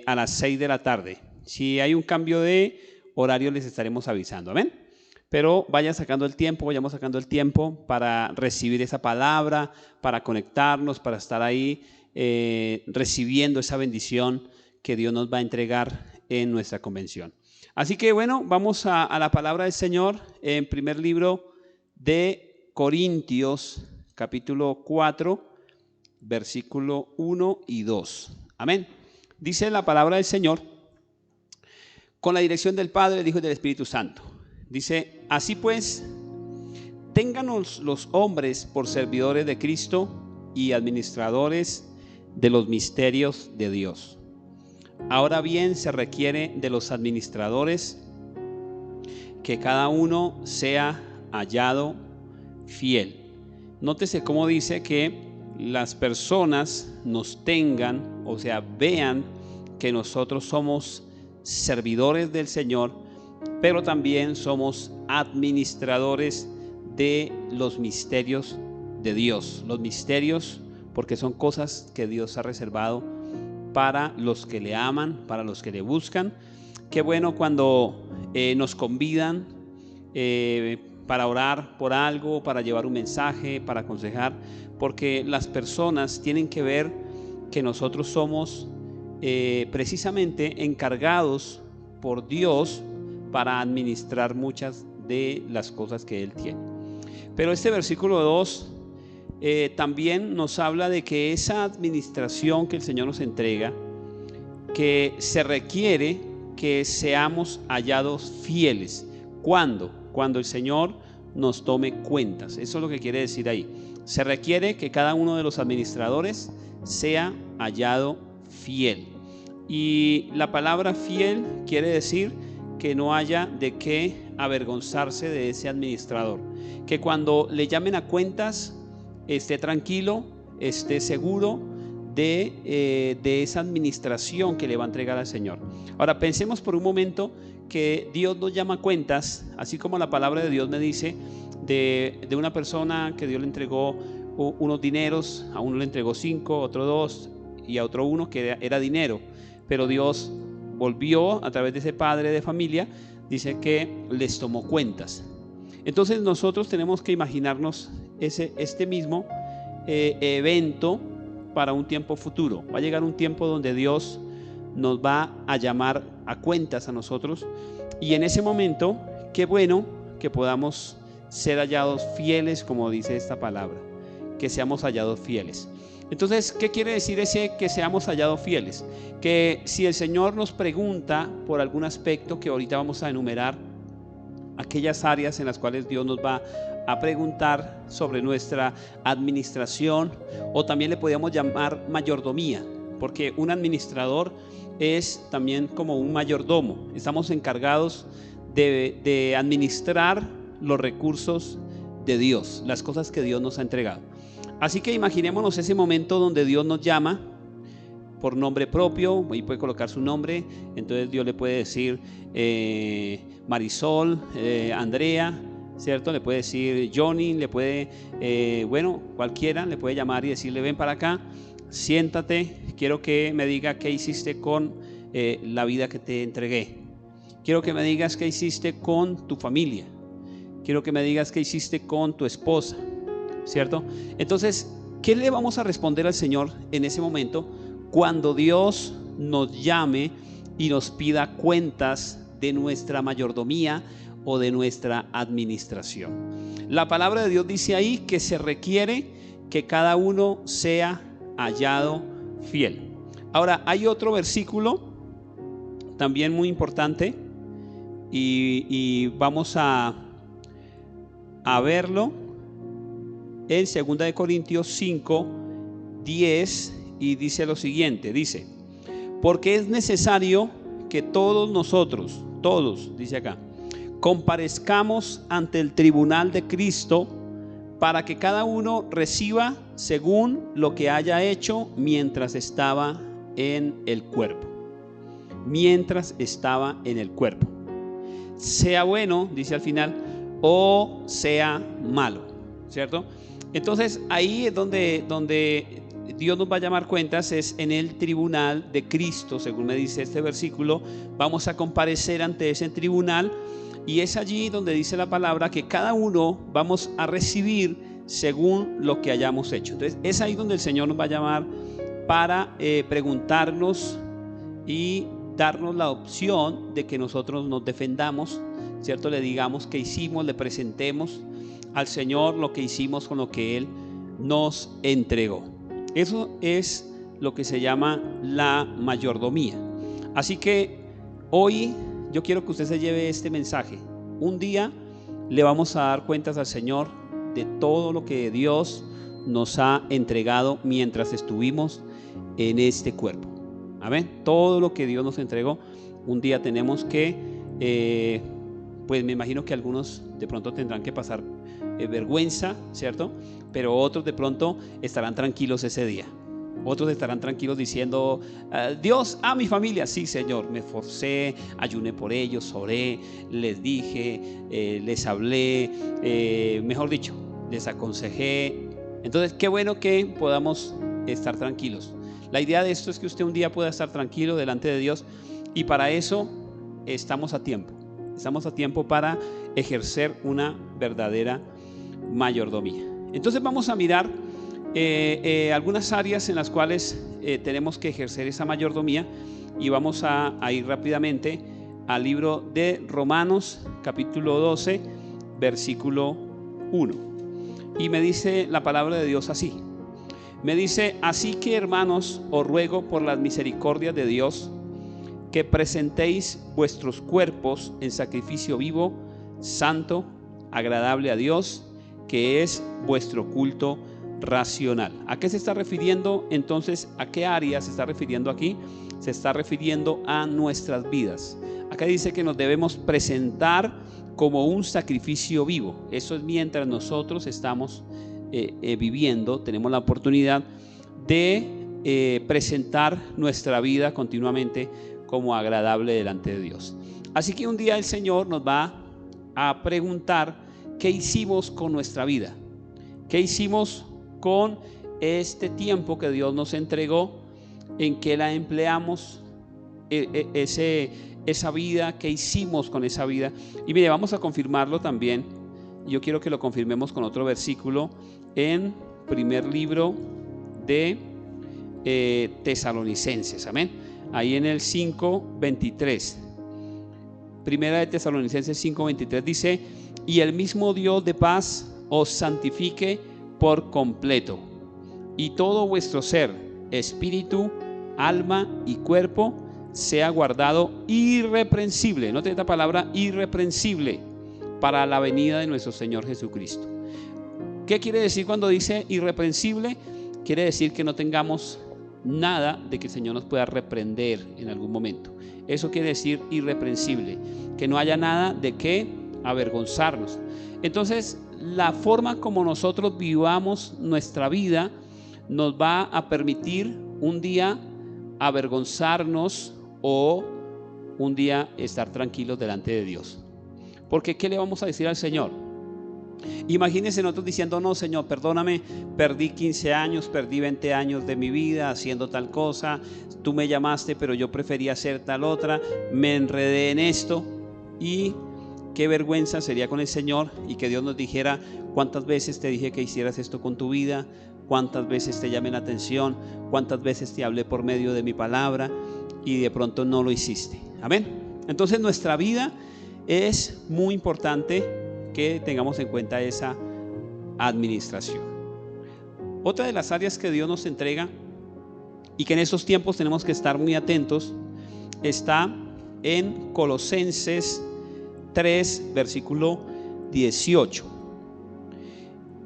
a las 6 de la tarde. Si hay un cambio de horario les estaremos avisando. Amén. Pero vayamos sacando el tiempo para recibir esa palabra, para conectarnos, para estar ahí recibiendo esa bendición que Dios nos va a entregar en nuestra convención. Así que bueno, vamos a la palabra del Señor en primer libro de Corintios, capítulo 4, versículo 1 y 2. Amén. Dice la palabra del Señor, con la dirección del Padre, del Hijo y del Espíritu Santo. Dice, así pues, ténganos los hombres por servidores de Cristo y administradores de los misterios de Dios. Ahora bien, se requiere de los administradores que cada uno sea hallado fiel. Nótese cómo dice que las personas nos tengan, o sea, vean que nosotros somos servidores del Señor, pero también somos administradores de los misterios de Dios. Los misterios, porque son cosas que Dios ha reservado para los que le aman, para los que le buscan. Qué bueno cuando nos convidan para orar por algo, para llevar un mensaje, para aconsejar, porque las personas tienen que ver que nosotros somos precisamente encargados por Dios para administrar muchas de las cosas que Él tiene. Pero este versículo 2 también nos habla de que esa administración que el Señor nos entrega, que se requiere que seamos hallados fieles. ¿Cuándo? Cuando el Señor nos tome cuentas. Eso es lo que quiere decir ahí. Se requiere que cada uno de los administradores sea hallado fiel. Y la palabra fiel quiere decir que no haya de qué avergonzarse de ese administrador. Que cuando le llamen a cuentas esté tranquilo, esté seguro de esa administración que le va a entregar al Señor. Ahora pensemos por un momento que Dios nos llama a cuentas, así como la palabra de Dios me dice de una persona que Dios le entregó unos dineros, a uno le entregó 5, a otro 2 y a otro 1 que era dinero, pero Dios volvió a través de ese padre de familia, dice que les tomó cuentas. Entonces nosotros tenemos que imaginarnos este mismo evento para un tiempo futuro. Va a llegar un tiempo donde Dios nos va a llamar a cuentas a nosotros, y en ese momento, qué bueno que podamos ser hallados fieles, como dice esta palabra, que seamos hallados fieles. Entonces, ¿qué quiere decir ese que seamos hallados fieles? Que si el Señor nos pregunta por algún aspecto, que ahorita vamos a enumerar aquellas áreas en las cuales Dios nos va a preguntar sobre nuestra administración, o también le podríamos llamar mayordomía, porque un administrador es también como un mayordomo. Estamos encargados de administrar los recursos de Dios, las cosas que Dios nos ha entregado. Así que imaginémonos ese momento donde Dios nos llama por nombre propio, y puede colocar su nombre. Entonces Dios le puede decir Marisol, Andrea, ¿cierto? Le puede decir Johnny, le puede, cualquiera le puede llamar y decirle: ven para acá, siéntate, quiero que me diga qué hiciste con la vida que te entregué. Quiero que me digas qué hiciste con tu familia. Quiero que me digas qué hiciste con tu esposa, ¿cierto? Entonces, ¿qué le vamos a responder al Señor en ese momento cuando Dios nos llame y nos pida cuentas de nuestra mayordomía o de nuestra administración? La palabra de Dios dice ahí que se requiere que cada uno sea hallado fiel. Ahora, hay otro versículo también muy importante y vamos a verlo en 2 Corintios 5, 10, y dice lo siguiente, dice: porque es necesario que todos nosotros, todos, dice acá, comparezcamos ante el tribunal de Cristo, para que cada uno reciba según lo que haya hecho mientras estaba en el cuerpo. Mientras estaba en el cuerpo. Sea bueno, dice al final, o sea malo, ¿cierto? Entonces ahí es donde Dios nos va a llamar cuentas, es en el tribunal de Cristo, según me dice este versículo. Vamos a comparecer ante ese tribunal Y es allí donde dice la palabra que cada uno vamos a recibir según lo que hayamos hecho. Entonces es ahí donde el Señor nos va a llamar para preguntarnos y darnos la opción de que nosotros nos defendamos, ¿cierto? Le digamos qué hicimos, le presentemos al Señor lo que hicimos con lo que Él nos entregó. Eso es lo que se llama la mayordomía. Así que hoy yo quiero que usted se lleve este mensaje. Un día le vamos a dar cuentas al Señor de todo lo que Dios nos ha entregado mientras estuvimos en este cuerpo. Amén. Todo lo que Dios nos entregó, un día tenemos que, pues me imagino que algunos de pronto tendrán que pasar vergüenza, ¿cierto? Pero otros de pronto estarán tranquilos ese día. Otros estarán tranquilos diciendo: Dios, a mi familia, sí Señor, me esforcé, ayuné por ellos, oré, les dije, les hablé, mejor dicho, les aconsejé. Entonces qué bueno que podamos estar tranquilos. La idea de esto es que usted un día pueda estar tranquilo delante de Dios, y para eso estamos a tiempo. Estamos a tiempo para ejercer una verdadera mayordomía. Entonces vamos a mirar algunas áreas en las cuales tenemos que ejercer esa mayordomía, y vamos a ir rápidamente al libro de Romanos capítulo 12 versículo 1, y me dice la palabra de Dios así. Me dice: así que, hermanos, os ruego por las misericordias de Dios que presentéis vuestros cuerpos en sacrificio vivo, santo, agradable a Dios, que es vuestro culto racional. ¿A qué se está refiriendo entonces? ¿A qué área se está refiriendo aquí? Se está refiriendo a nuestras vidas. Acá dice que nos debemos presentar como un sacrificio vivo. Eso es mientras nosotros estamos viviendo, tenemos la oportunidad de presentar nuestra vida continuamente como agradable delante de Dios. Así que un día el Señor nos va a preguntar qué hicimos con nuestra vida, qué hicimos con este tiempo que Dios nos entregó, en qué la empleamos, esa vida, qué hicimos con esa vida. Y mire, vamos a confirmarlo también. Yo quiero que lo confirmemos con otro versículo en primer libro de Tesalonicenses, amén. Ahí en el 5:23, primera de Tesalonicenses 5:23 dice: y el mismo Dios de paz os santifique por completo, y todo vuestro ser, espíritu, alma y cuerpo sea guardado irreprensible. Note esta palabra, irreprensible, para la venida de nuestro Señor Jesucristo. ¿Qué quiere decir cuando dice irreprensible? Quiere decir que no tengamos nada de que el Señor nos pueda reprender en algún momento. Eso quiere decir irreprensible, que no haya nada de qué avergonzarnos. Entonces, la forma como nosotros vivamos nuestra vida nos va a permitir un día avergonzarnos o un día estar tranquilos delante de Dios. Porque ¿qué le vamos a decir al Señor? Imagínense nosotros diciendo: no, Señor, perdóname, perdí 15 años, perdí 20 años de mi vida haciendo tal cosa, tú me llamaste pero yo prefería hacer tal otra, me enredé en esto. Y qué vergüenza sería con el Señor, y que Dios nos dijera: cuántas veces te dije que hicieras esto con tu vida, cuántas veces te llamé la atención, cuántas veces te hablé por medio de mi palabra y de pronto no lo hiciste. Amén. Entonces nuestra vida es muy importante que tengamos en cuenta esa administración. Otra de las áreas que Dios nos entrega y que en estos tiempos tenemos que estar muy atentos está en Colosenses 3, versículo 18.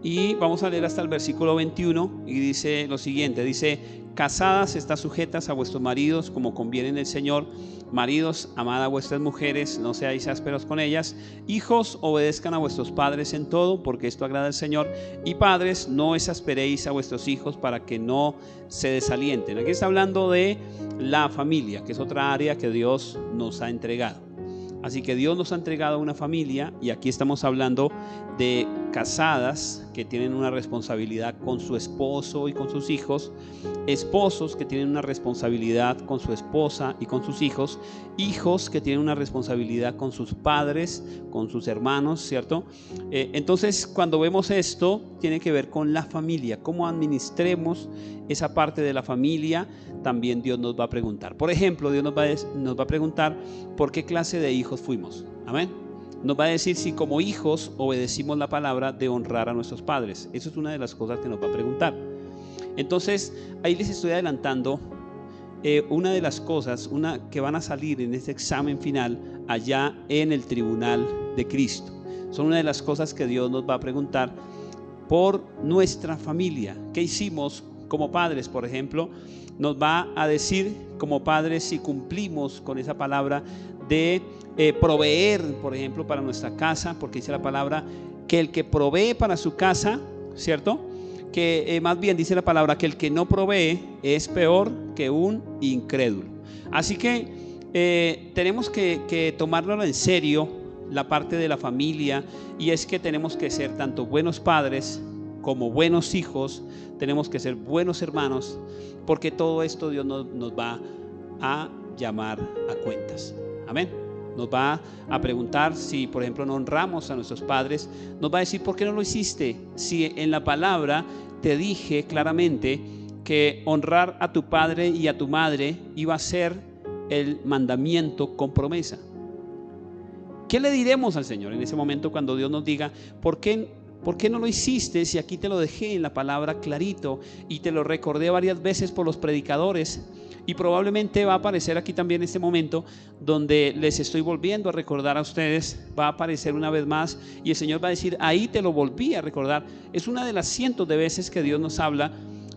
Y vamos a leer hasta el versículo 21, y dice lo siguiente, dice: casadas, estad sujetas a vuestros maridos como conviene en el Señor. Maridos, amad a vuestras mujeres, no seáis ásperos con ellas. Hijos, obedezcan a vuestros padres en todo, porque esto agrada al Señor. Y padres, no exasperéis a vuestros hijos para que no se desalienten. Aquí está hablando de la familia, que es otra área que Dios nos ha entregado. Así que Dios nos ha entregado una familia, y aquí estamos hablando de casadas que tienen una responsabilidad con su esposo y con sus hijos, esposos que tienen una responsabilidad con su esposa y con sus hijos, hijos que tienen una responsabilidad con sus padres, con sus hermanos, ¿cierto? Entonces, cuando vemos esto, tiene que ver con la familia, cómo administremos esa parte de la familia. También Dios nos va a preguntar. Por ejemplo, Dios nos va a preguntar por qué clase de hijos fuimos. Amén. Nos va a decir si como hijos obedecimos la palabra de honrar a nuestros padres. Eso es una de las cosas que nos va a preguntar. Entonces, ahí les estoy adelantando una de las cosas que van a salir en este examen final allá en el tribunal de Cristo. Son una de las cosas que Dios nos va a preguntar por nuestra familia. ¿Qué hicimos como padres, por ejemplo? Nos va a decir como padres si cumplimos con esa palabra de proveer, por ejemplo, para nuestra casa, porque dice la palabra que el que provee para su casa, ¿cierto? Que más bien dice la palabra que el que no provee es peor que un incrédulo. Así que tenemos que tomárnoslo en serio, la parte de la familia, y es que tenemos que ser tanto buenos padres como buenos hijos, tenemos que ser buenos hermanos, porque todo esto Dios nos va a llamar a cuentas. Amén. Nos va a preguntar si, por ejemplo, no honramos a nuestros padres. Nos va a decir, ¿por qué no lo hiciste? Si en la palabra te dije claramente que honrar a tu padre y a tu madre iba a ser el mandamiento con promesa. ¿Qué le diremos al Señor en ese momento cuando Dios nos diga, ¿por qué no lo hiciste si aquí te lo dejé en la palabra clarito y te lo recordé varias veces por los predicadores? Y probablemente va a aparecer aquí también en este momento donde les estoy volviendo a recordar a ustedes, va a aparecer una vez más y el Señor va a decir, ahí te lo volví a recordar. Es una de las cientos de veces que Dios nos habla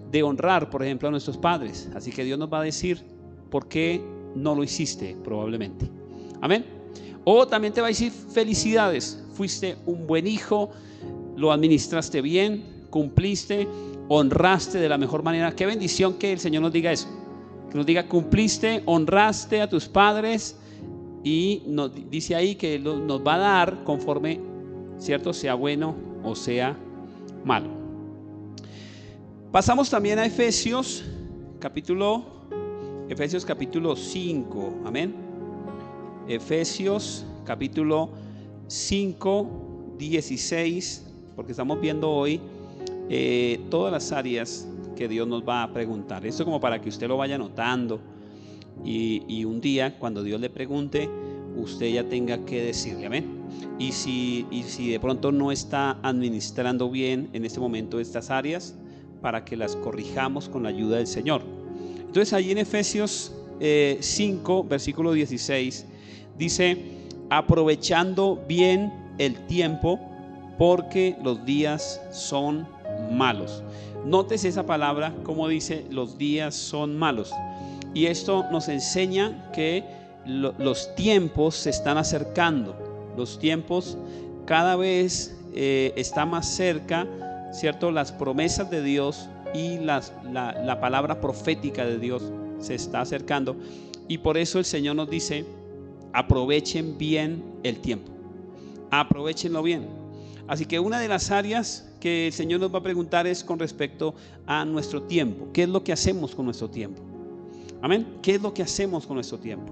de honrar, por ejemplo, a nuestros padres. Así que Dios nos va a decir, ¿por qué no lo hiciste? Probablemente. Amén. O también te va a decir, felicidades, fuiste un buen hijo, lo administraste bien, cumpliste, honraste de la mejor manera. Qué bendición que el Señor nos diga eso. Que nos diga, cumpliste, honraste a tus padres, y nos dice ahí que nos va a dar conforme, ¿cierto? Sea bueno o sea malo. Pasamos también a Efesios capítulo 5. Amén. Efesios capítulo 5, 16, porque estamos viendo hoy todas las áreas que Dios nos va a preguntar. Esto como para que usted lo vaya anotando y un día cuando Dios le pregunte, usted ya tenga que decirle amén. Y si de pronto no está administrando bien en este momento estas áreas, para que las corrijamos con la ayuda del Señor. Entonces ahí en Efesios 5 versículo 16 dice, aprovechando bien el tiempo porque los días son malos. Nótese esa palabra, como dice, los días son malos. Y esto nos enseña que los tiempos se están acercando. Los tiempos cada vez está más cerca, ¿cierto? Las promesas de Dios y la palabra profética de Dios se está acercando. Y por eso el Señor nos dice, aprovechen bien el tiempo. Aprovechenlo bien. Así que una de las áreas que el Señor nos va a preguntar es con respecto a nuestro tiempo. ¿Qué es lo que hacemos con nuestro tiempo? Amén. ¿Qué es lo que hacemos con nuestro tiempo?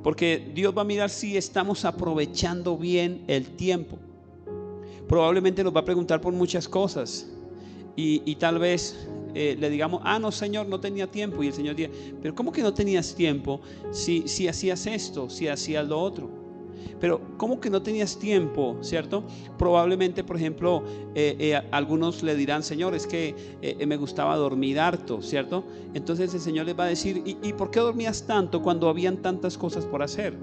Porque Dios va a mirar si estamos aprovechando bien el tiempo. Probablemente nos va a preguntar por muchas cosas y tal vez le digamos, no Señor, no tenía tiempo. Y el Señor dice, pero ¿cómo que no tenías tiempo si hacías esto, si hacías lo otro? Pero ¿cómo que no tenías tiempo? ¿Cierto? Probablemente, por ejemplo, algunos le dirán, Señor, es que me gustaba dormir harto, ¿cierto? Entonces el Señor les va a decir, ¿y por qué dormías tanto cuando habían tantas cosas por hacer?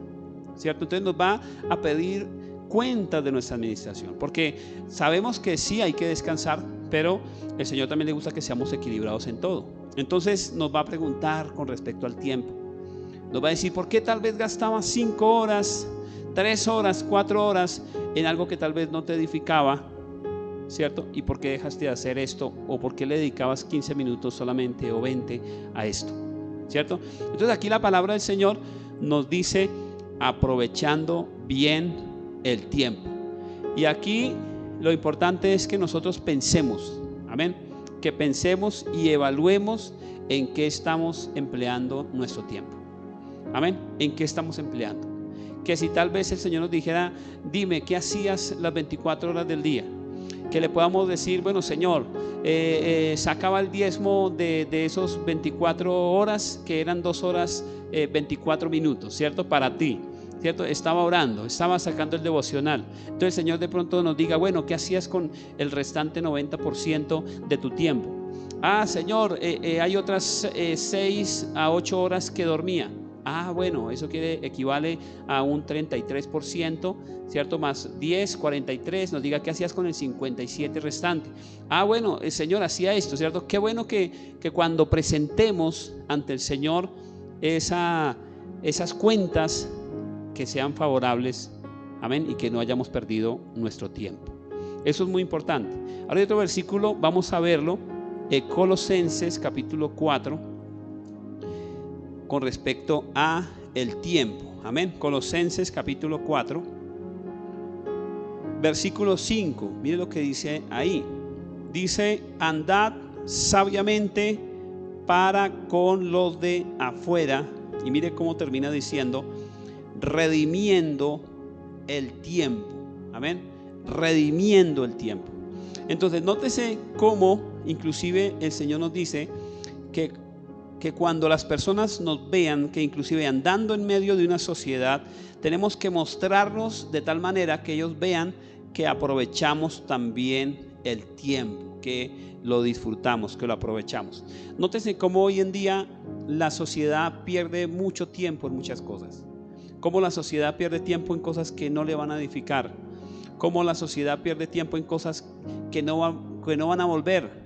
¿Cierto? Entonces nos va a pedir cuenta de nuestra administración, porque sabemos que sí hay que descansar, pero el Señor también le gusta que seamos equilibrados en todo. Entonces nos va a preguntar con respecto al tiempo. Nos va a decir, ¿por qué tal vez gastabas 5 horas, 3 horas, 4 horas en algo que tal vez no te edificaba, ¿cierto? ¿Y por qué dejaste de hacer esto? ¿O por qué le dedicabas 15 minutos solamente o 20 a esto? ¿Cierto? Entonces aquí la palabra del Señor nos dice, aprovechando bien el tiempo. Y aquí lo importante es que nosotros pensemos, amén, que pensemos y evaluemos en qué estamos empleando nuestro tiempo. Amén, en qué estamos empleando. Que si tal vez el Señor nos dijera, dime, ¿qué hacías las 24 horas del día? Que le podamos decir, bueno, Señor, sacaba el diezmo de esos 24 horas, que eran 2 horas 24 minutos, ¿cierto? Para ti, ¿cierto? Estaba orando, estaba sacando el devocional. Entonces el Señor de pronto nos diga, bueno, ¿qué hacías con el restante 90% de tu tiempo? Ah, Señor, hay otras 6 a 8 horas que dormía. Ah, bueno, eso equivale a un 33%, ¿cierto? Más 10, 43, nos diga qué hacías con el 57 restante. Ah, bueno, el Señor hacía esto, ¿cierto? Qué bueno que cuando presentemos ante el Señor esas cuentas, que sean favorables, amén, y que no hayamos perdido nuestro tiempo. Eso es muy importante. Ahora hay otro versículo, vamos a verlo, Colosenses capítulo 4, con respecto a el tiempo, amén. Colosenses capítulo 4, versículo 5, mire lo que dice ahí. Dice, andad sabiamente para con los de afuera, y mire cómo termina diciendo, redimiendo el tiempo, amén, redimiendo el tiempo. Entonces nótese cómo inclusive el Señor nos dice que cuando las personas nos vean, que inclusive andando en medio de una sociedad, tenemos que mostrarnos de tal manera que ellos vean que aprovechamos también el tiempo, que lo disfrutamos, que lo aprovechamos. Nótese cómo hoy en día la sociedad pierde mucho tiempo en muchas cosas. Cómo la sociedad pierde tiempo en cosas que no le van a edificar. Cómo la sociedad pierde tiempo en cosas que no van a volver.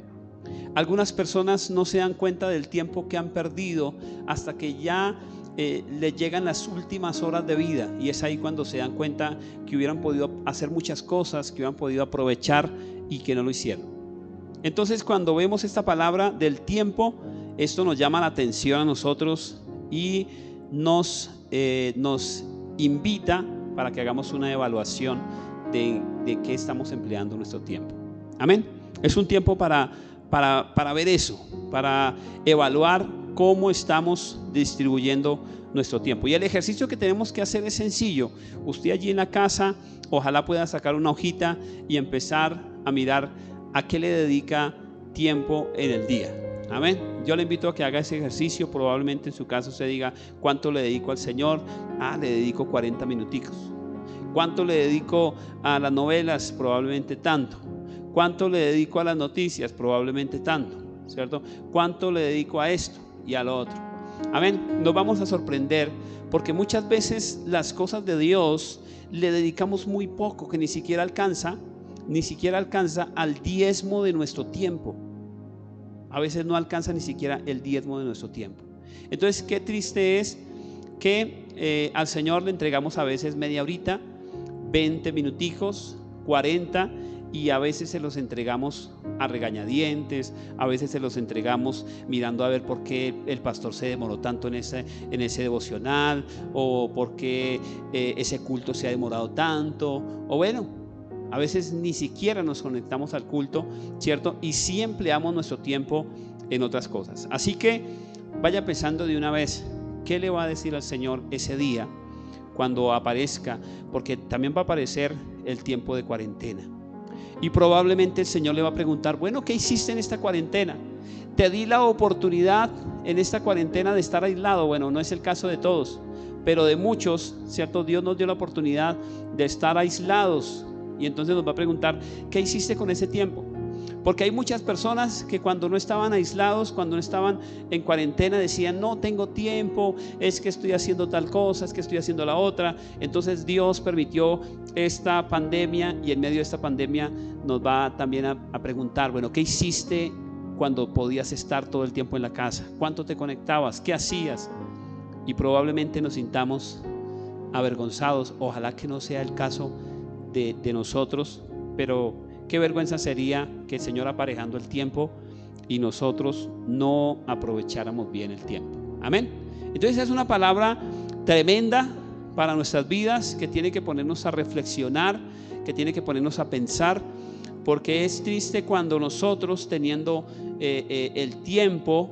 Algunas personas no se dan cuenta del tiempo que han perdido hasta que ya les llegan las últimas horas de vida, y es ahí cuando se dan cuenta que hubieran podido hacer muchas cosas, que hubieran podido aprovechar y que no lo hicieron. Entonces, cuando vemos esta palabra del tiempo, esto nos llama la atención a nosotros y nos invita para que hagamos una evaluación de qué estamos empleando nuestro tiempo. Amén. Es un tiempo para ver eso, para evaluar cómo estamos distribuyendo nuestro tiempo. Y el ejercicio que tenemos que hacer es sencillo. Usted allí en la casa, ojalá pueda sacar una hojita y empezar a mirar a qué le dedica tiempo en el día. Amén. Yo le invito a que haga ese ejercicio. Probablemente en su caso se diga, ¿cuánto le dedico al Señor? Le dedico 40 minuticos. ¿Cuánto le dedico a las novelas? Probablemente tanto. ¿Cuánto le dedico a las noticias? Probablemente tanto, ¿cierto? ¿Cuánto le dedico a esto y a lo otro? Amén. Nos vamos a sorprender porque muchas veces las cosas de Dios le dedicamos muy poco, que ni siquiera alcanza al diezmo de nuestro tiempo. A veces no alcanza ni siquiera el diezmo de nuestro tiempo. Entonces, qué triste es que al Señor le entregamos a veces media horita, 20 minuticos, 40, y a veces se los entregamos a regañadientes, a veces se los entregamos mirando a ver por qué el pastor se demoró tanto en ese devocional, o por qué ese culto se ha demorado tanto, o bueno, a veces ni siquiera nos conectamos al culto, ¿cierto? Y sí empleamos nuestro tiempo en otras cosas. Así que vaya pensando de una vez, ¿qué le va a decir al Señor ese día cuando aparezca? Porque también va a aparecer el tiempo de cuarentena. Y probablemente el Señor le va a preguntar, bueno, ¿qué hiciste en esta cuarentena? Te di la oportunidad en esta cuarentena de estar aislado. Bueno, no es el caso de todos, pero de muchos, ¿cierto? Dios nos dio la oportunidad de estar aislados. Y entonces nos va a preguntar, ¿qué hiciste con ese tiempo? Porque hay muchas personas que cuando no estaban aislados, cuando no estaban en cuarentena, decían, no tengo tiempo, es que estoy haciendo tal cosa, es que estoy haciendo la otra. Entonces Dios permitió esta pandemia, y en medio de esta pandemia nos va también a preguntar, bueno, ¿qué hiciste cuando podías estar todo el tiempo en la casa? ¿Cuánto te conectabas? ¿Qué hacías? Y probablemente nos sintamos avergonzados. Ojalá que no sea el caso de nosotros, pero qué vergüenza sería que el Señor aparejando el tiempo y nosotros no aprovecháramos bien el tiempo. Amén. Entonces es una palabra tremenda para nuestras vidas, que tiene que ponernos a reflexionar, que tiene que ponernos a pensar porque es triste cuando nosotros, teniendo el tiempo,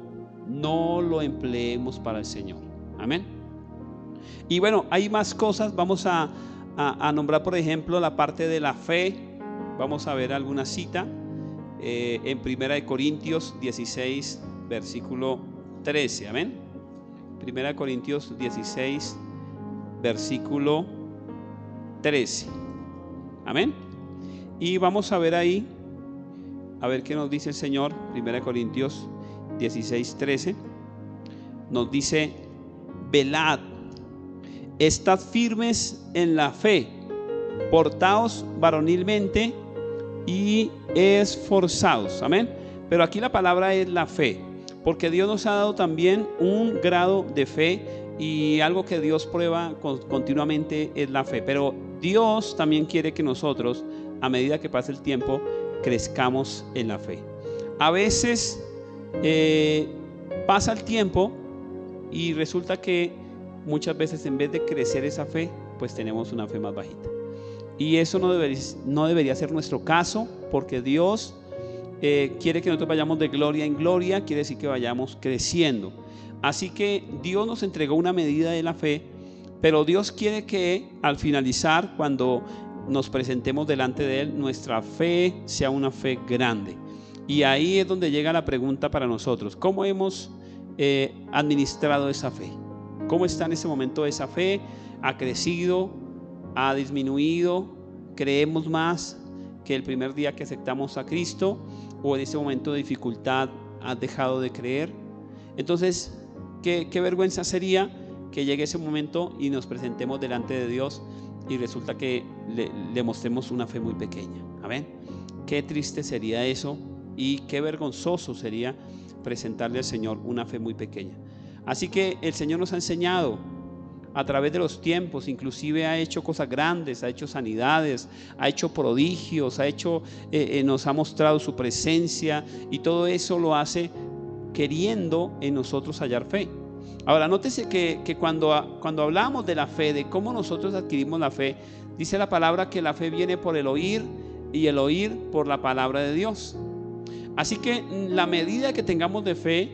no lo empleemos para el Señor. Amén. Y bueno, hay más cosas. Vamos a nombrar, por ejemplo, la parte de la fe. Vamos a ver alguna cita en 1 Corintios 16, versículo 13. Amén. 1 Corintios 16, versículo 13. Amén. Y vamos a ver ahí, a ver qué nos dice el Señor. 1 Corintios 16, 13. Nos dice: velad, estad firmes en la fe, portaos varonilmente y esforzaos. Amén. Pero aquí la palabra es la fe, porque Dios nos ha dado también un grado de fe, y algo que Dios prueba continuamente es la fe. Pero Dios también quiere que nosotros, a medida que pase el tiempo, crezcamos en la fe. A veces pasa el tiempo y resulta que muchas veces, en vez de crecer esa fe, pues tenemos una fe más bajita. Y eso no debería ser nuestro caso, porque Dios quiere que nosotros vayamos de gloria en gloria, quiere decir que vayamos creciendo. Así que Dios nos entregó una medida de la fe, pero Dios quiere que al finalizar, cuando nos presentemos delante de Él, nuestra fe sea una fe grande. Y ahí es donde llega la pregunta para nosotros: ¿cómo hemos administrado esa fe? ¿Cómo está en ese momento esa fe? ¿Ha crecido? ¿Ha disminuido? ¿Creemos más que el primer día que aceptamos a Cristo? ¿O en ese momento de dificultad has dejado de creer? Entonces, qué vergüenza sería que llegue ese momento y nos presentemos delante de Dios y resulta que le mostremos una fe muy pequeña. Amén. Qué triste sería eso, y qué vergonzoso sería presentarle al Señor una fe muy pequeña. Así que el Señor nos ha enseñado a través de los tiempos, inclusive ha hecho cosas grandes, ha hecho sanidades, ha hecho prodigios, nos ha mostrado su presencia, y todo eso lo hace queriendo en nosotros hallar fe. Ahora, nótese que cuando hablamos de la fe, de cómo nosotros adquirimos la fe, dice la palabra que la fe viene por el oír, y el oír por la palabra de Dios. Así que la medida que tengamos de fe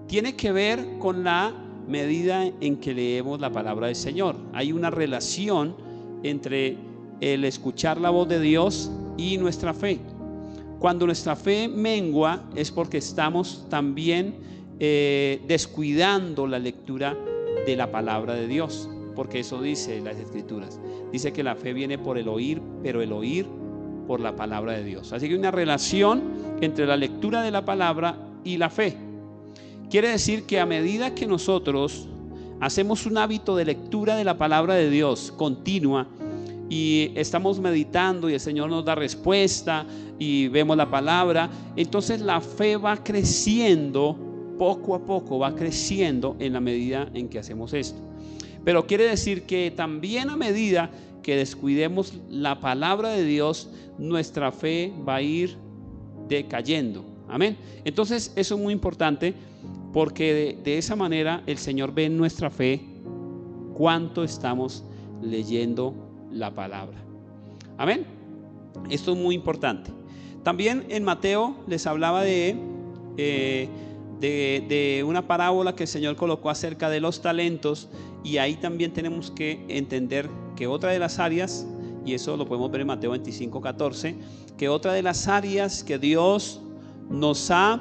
tiene que ver con la medida en que leemos la palabra del Señor. Hay una relación entre el escuchar la voz de Dios y nuestra fe. Cuando nuestra fe mengua es porque estamos también descuidando la lectura de la palabra de Dios, porque eso dice las Escrituras. Dice que la fe viene por el oír, pero el oír por la palabra de Dios. Así que hay una relación entre la lectura de la palabra y la fe. Quiere decir que a medida que nosotros hacemos un hábito de lectura de la palabra de Dios continua, y estamos meditando y el Señor nos da respuesta y vemos la palabra, entonces la fe va creciendo poco a poco, va creciendo en la medida en que hacemos esto. Pero quiere decir que también a medida que descuidemos la palabra de Dios, nuestra fe va a ir decayendo. Amén. Entonces eso es muy importante, porque de esa manera el Señor ve en nuestra fe cuánto estamos leyendo la palabra. Amén. Esto es muy importante. También en Mateo les hablaba de una parábola que el Señor colocó acerca de los talentos, y ahí también tenemos que entender que otra de las áreas, y eso lo podemos ver en Mateo 25:14, que otra de las áreas que Dios nos ha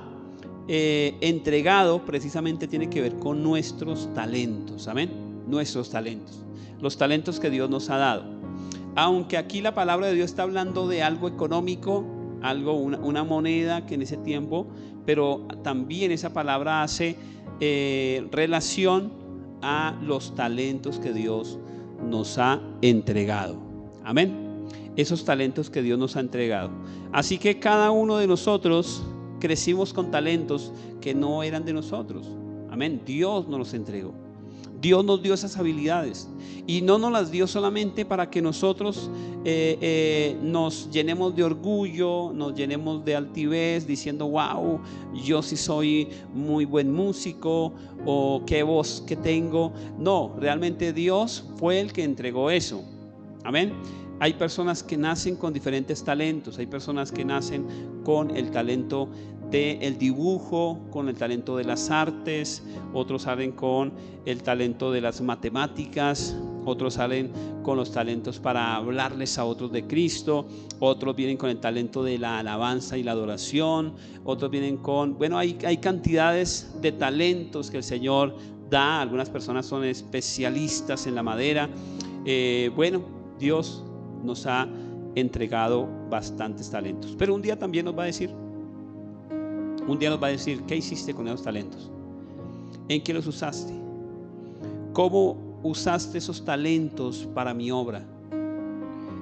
entregado precisamente tiene que ver con nuestros talentos. Amén. Nuestros talentos, los talentos que Dios nos ha dado. Aunque aquí la palabra de Dios está hablando de algo económico, una moneda que en ese tiempo, pero también esa palabra hace relación a los talentos que Dios nos ha entregado. Amén. Esos talentos que Dios nos ha entregado. Así que cada uno de nosotros crecimos con talentos que no eran de nosotros. Amén. Dios nos los entregó. Dios nos dio esas habilidades, y no nos las dio solamente para que nosotros nos llenemos de orgullo, nos llenemos de altivez, diciendo wow, yo sí soy muy buen músico, o qué voz que tengo. No, realmente Dios fue el que entregó eso. Amén. Hay personas que nacen con diferentes talentos. Hay personas que nacen con el talento del dibujo, con el talento de las artes. Otros salen con el talento de las matemáticas. Otros salen con los talentos para hablarles a otros de Cristo. Otros vienen con el talento de la alabanza y la adoración. Otros vienen con, bueno, hay cantidades de talentos que el Señor da. Algunas personas son especialistas en la madera. Bueno, Dios nos ha entregado bastantes talentos, pero un día también nos va a decir, ¿qué hiciste con esos talentos? ¿En qué los usaste? ¿Cómo usaste esos talentos para mi obra?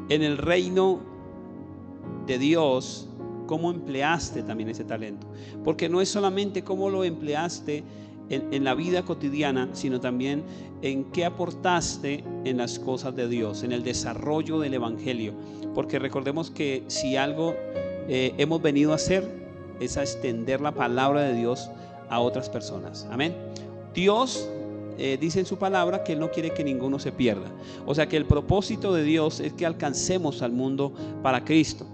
En el reino de Dios, ¿cómo empleaste también ese talento? Porque no es solamente cómo lo empleaste en la vida cotidiana, sino también en qué aportaste en las cosas de Dios, en el desarrollo del evangelio. Porque recordemos que si algo hemos venido a hacer es a extender la palabra de Dios a otras personas. Amén. Dios dice en su palabra que Él no quiere que ninguno se pierda. O sea que el propósito de Dios es que alcancemos al mundo para Cristo.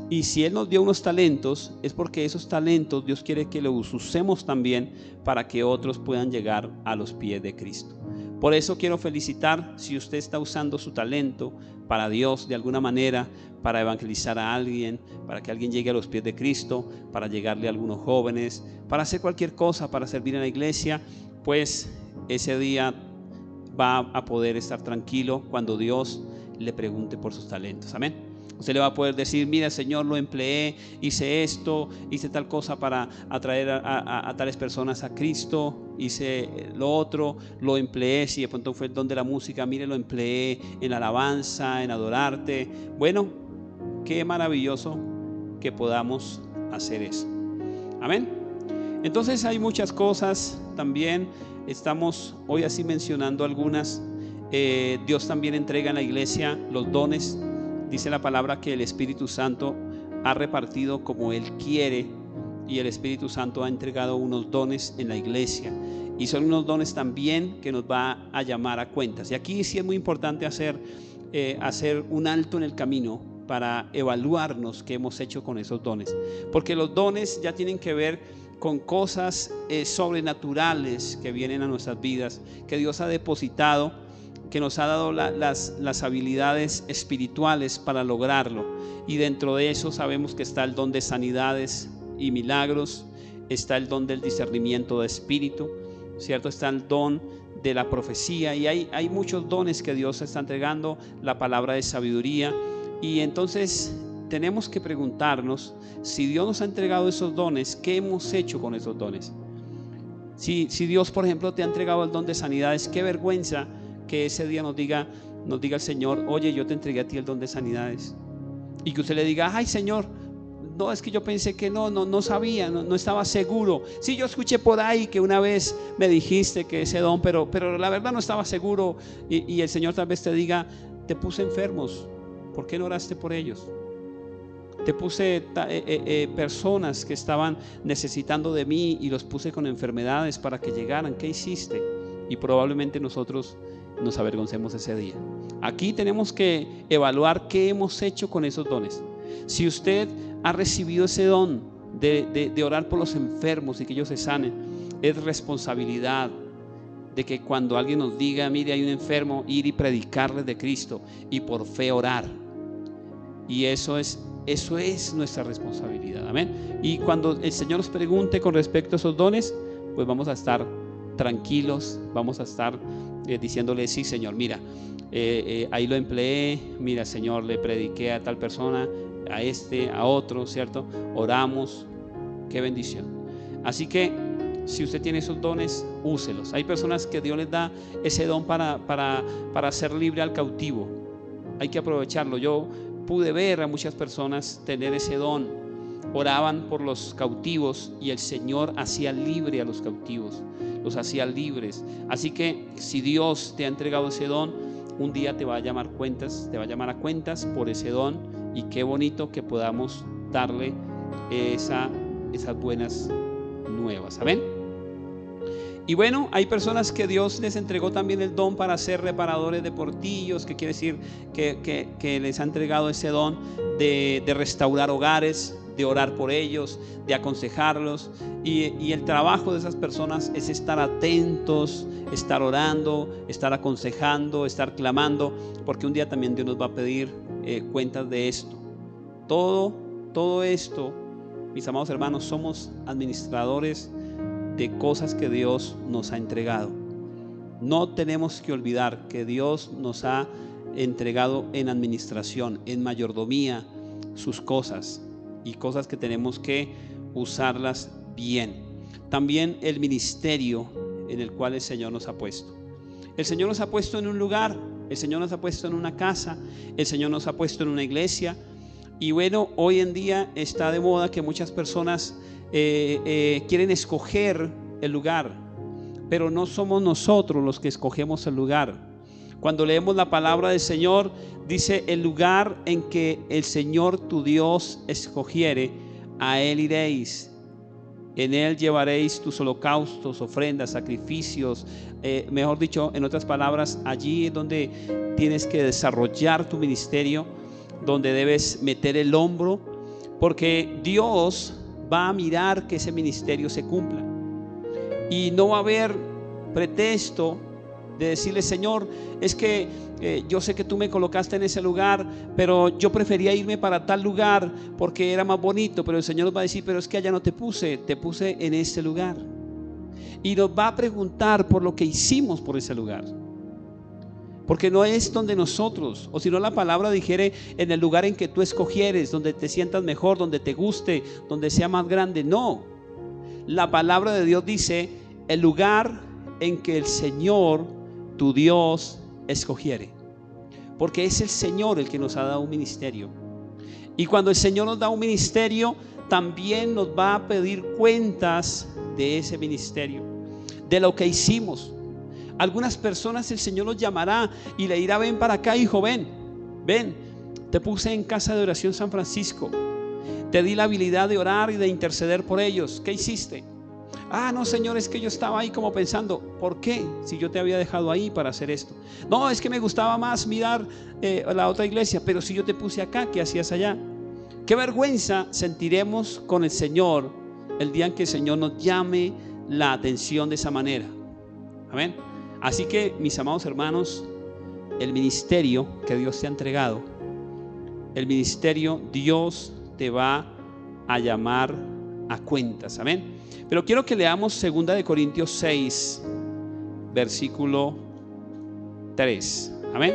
Y si Él nos dio unos talentos, es porque esos talentos Dios quiere que los usemos también para que otros puedan llegar a los pies de Cristo. Por eso quiero felicitar si usted está usando su talento para Dios de alguna manera, para evangelizar a alguien, para que alguien llegue a los pies de Cristo, para llegarle a algunos jóvenes, para hacer cualquier cosa, para servir en la iglesia, pues ese día va a poder estar tranquilo cuando Dios le pregunte por sus talentos. Amén. Usted le va a poder decir: mira, Señor, lo empleé, hice esto, hice tal cosa para atraer a tales personas a Cristo, hice lo otro, lo empleé. Si de pronto fue el don de la música, mire, lo empleé en la alabanza, en adorarte. Bueno, qué maravilloso que podamos hacer eso. Amén. Entonces hay muchas cosas también. Estamos hoy así mencionando algunas. Dios también entrega en la iglesia los dones. Dice la palabra que el Espíritu Santo ha repartido como Él quiere, y el Espíritu Santo ha entregado unos dones en la iglesia, y son unos dones también que nos va a llamar a cuentas. Y aquí sí es muy importante hacer un alto en el camino para evaluarnos qué hemos hecho con esos dones, porque los dones ya tienen que ver con cosas sobrenaturales que vienen a nuestras vidas, que Dios ha depositado, que nos ha dado las habilidades espirituales para lograrlo. Y dentro de eso sabemos que está el don de sanidades y milagros, está el don del discernimiento de espíritu, ¿cierto? Está el don de la profecía, y hay muchos dones que Dios está entregando, la palabra de sabiduría. Y entonces tenemos que preguntarnos, si Dios nos ha entregado esos dones, ¿qué hemos hecho con esos dones? Si Dios, por ejemplo, te ha entregado el don de sanidades, qué vergüenza que ese día nos diga el Señor: oye, yo te entregué a ti el don de sanidades, y que usted le diga: ay, Señor, no, es que yo pensé que no sabía, no estaba seguro. Sí, yo escuché por ahí que una vez me dijiste que ese don, pero la verdad no estaba seguro. Y el Señor tal vez te diga: te puse enfermos, ¿por qué no oraste por ellos? Te puse personas que estaban necesitando de mí y los puse con enfermedades para que llegaran. ¿Qué hiciste? Y probablemente nosotros nos avergoncemos ese día. Aquí tenemos que evaluar qué hemos hecho con esos dones. Si usted ha recibido ese don de orar por los enfermos y que ellos se sanen, es responsabilidad de que cuando alguien nos diga: mire, hay un enfermo, ir y predicarles de Cristo y por fe orar. Y eso es nuestra responsabilidad. Amén. Y cuando el Señor nos pregunte con respecto a esos dones, pues vamos a estar tranquilos, vamos a estar diciéndole: sí, Señor, mira, ahí lo empleé, mira, Señor, le prediqué a tal persona, a otro, ¿cierto? Oramos, qué bendición. Así que si usted tiene esos dones, úselos. Hay personas que Dios les da ese don para hacer libre al cautivo. Hay que aprovecharlo. Yo pude ver a muchas personas tener ese don. Oraban por los cautivos y el Señor hacía libre a los cautivos, los hacía libres. Así que si Dios te ha entregado ese don, un día te va a llamar a cuentas por ese don. Y qué bonito que podamos darle esas buenas nuevas. Amén. Y bueno, hay personas que Dios les entregó también el don para ser reparadores de portillos, que quiere decir que les ha entregado ese don de restaurar hogares, de orar por ellos, de aconsejarlos. Y el trabajo de esas personas es estar atentos, estar orando, estar aconsejando, estar clamando, porque un día también Dios nos va a pedir cuentas de esto. Todo esto, mis amados hermanos, somos administradores de cosas que Dios nos ha entregado. No tenemos que olvidar que Dios nos ha entregado en administración, en mayordomía, sus cosas, y cosas que tenemos que usarlas bien. También el ministerio en el cual el Señor nos ha puesto. El Señor nos ha puesto en un lugar, el Señor nos ha puesto en una casa, el Señor nos ha puesto en una iglesia. Y bueno, hoy en día está de moda que muchas personas quieren escoger el lugar, pero no somos nosotros los que escogemos el lugar. Cuando leemos la palabra del Señor, dice: el lugar en que el Señor tu Dios escogiere, a Él iréis. En Él llevaréis tus holocaustos, ofrendas, sacrificios. Mejor dicho, en otras palabras, allí es donde tienes que desarrollar tu ministerio, donde debes meter el hombro, porque Dios va a mirar que ese ministerio se cumpla. Y no va a haber pretexto de decirle: Señor, es que yo sé que tú me colocaste en ese lugar, pero yo prefería irme para tal lugar porque era más bonito. Pero el Señor nos va a decir: pero es que allá no te puse en este lugar. Y nos va a preguntar por lo que hicimos por ese lugar, porque no es donde nosotros, o si no, la palabra dijere: en el lugar en que tú escogieres, donde te sientas mejor, donde te guste, donde sea más grande. No, la palabra de Dios dice: el lugar en que el Señor tu Dios escogiere, porque es el Señor el que nos ha dado un ministerio. Y cuando el Señor nos da un ministerio, también nos va a pedir cuentas de ese ministerio, de lo que hicimos. Algunas personas el Señor los llamará y le dirá: ven para acá, hijo, ven, te puse en casa de oración San Francisco, te di la habilidad de orar y de interceder por ellos. ¿Qué hiciste? Ah, no, Señor, es que yo estaba ahí como pensando: ¿por qué? Si yo te había dejado ahí para hacer esto. No, es que me gustaba más mirar la otra iglesia, pero si yo te puse acá, ¿qué hacías allá? Qué vergüenza sentiremos con el Señor el día en que el Señor nos llame la atención de esa manera. Amén. Así que, mis amados hermanos, el ministerio que Dios te ha entregado, el ministerio, Dios te va a llamar a cuentas. Amén. Pero quiero que leamos 2 de Corintios 6, versículo 3. Amén.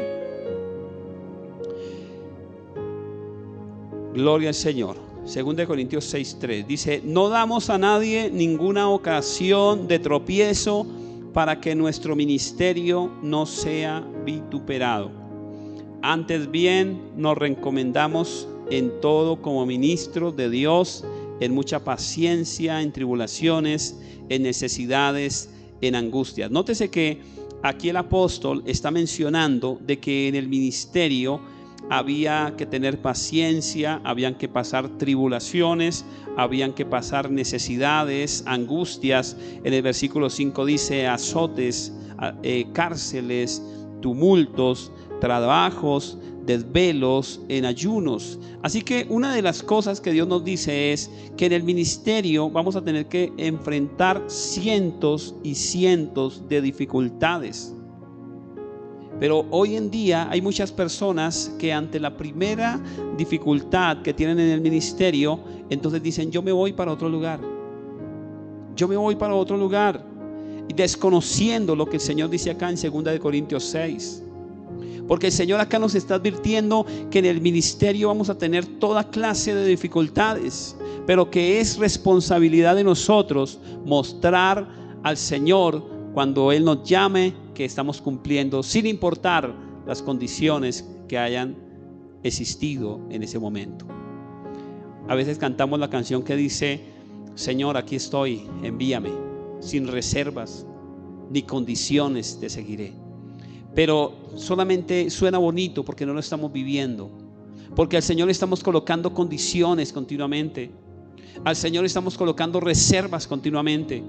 Gloria al Señor. 2 de Corintios 6, 3 dice: no damos a nadie ninguna ocasión de tropiezo, para que nuestro ministerio no sea vituperado. Antes bien, nos reencomendamos en todo como ministros de Dios, en mucha paciencia, en tribulaciones, en necesidades, en angustias. Nótese que aquí el apóstol está mencionando de que en el ministerio había que tener paciencia, habían que pasar tribulaciones, habían que pasar necesidades, angustias. En el versículo 5 dice: azotes, cárceles, tumultos, trabajos, desvelos, en ayunos. Así que una de las cosas que Dios nos dice es que en el ministerio vamos a tener que enfrentar cientos y cientos de dificultades. Pero hoy en día hay muchas personas que ante la primera dificultad que tienen en el ministerio, entonces dicen: yo me voy para otro lugar, y desconociendo lo que el Señor dice acá en 2 de Corintios 6. Porque el Señor acá nos está advirtiendo que en el ministerio vamos a tener toda clase de dificultades, pero que es responsabilidad de nosotros mostrar al Señor cuando Él nos llame que estamos cumpliendo, sin importar las condiciones que hayan existido en ese momento. A veces cantamos la canción que dice: Señor, aquí estoy, envíame, sin reservas ni condiciones te seguiré. Pero solamente suena bonito porque no lo estamos viviendo, porque al Señor le estamos colocando condiciones continuamente, al Señor le estamos colocando reservas continuamente.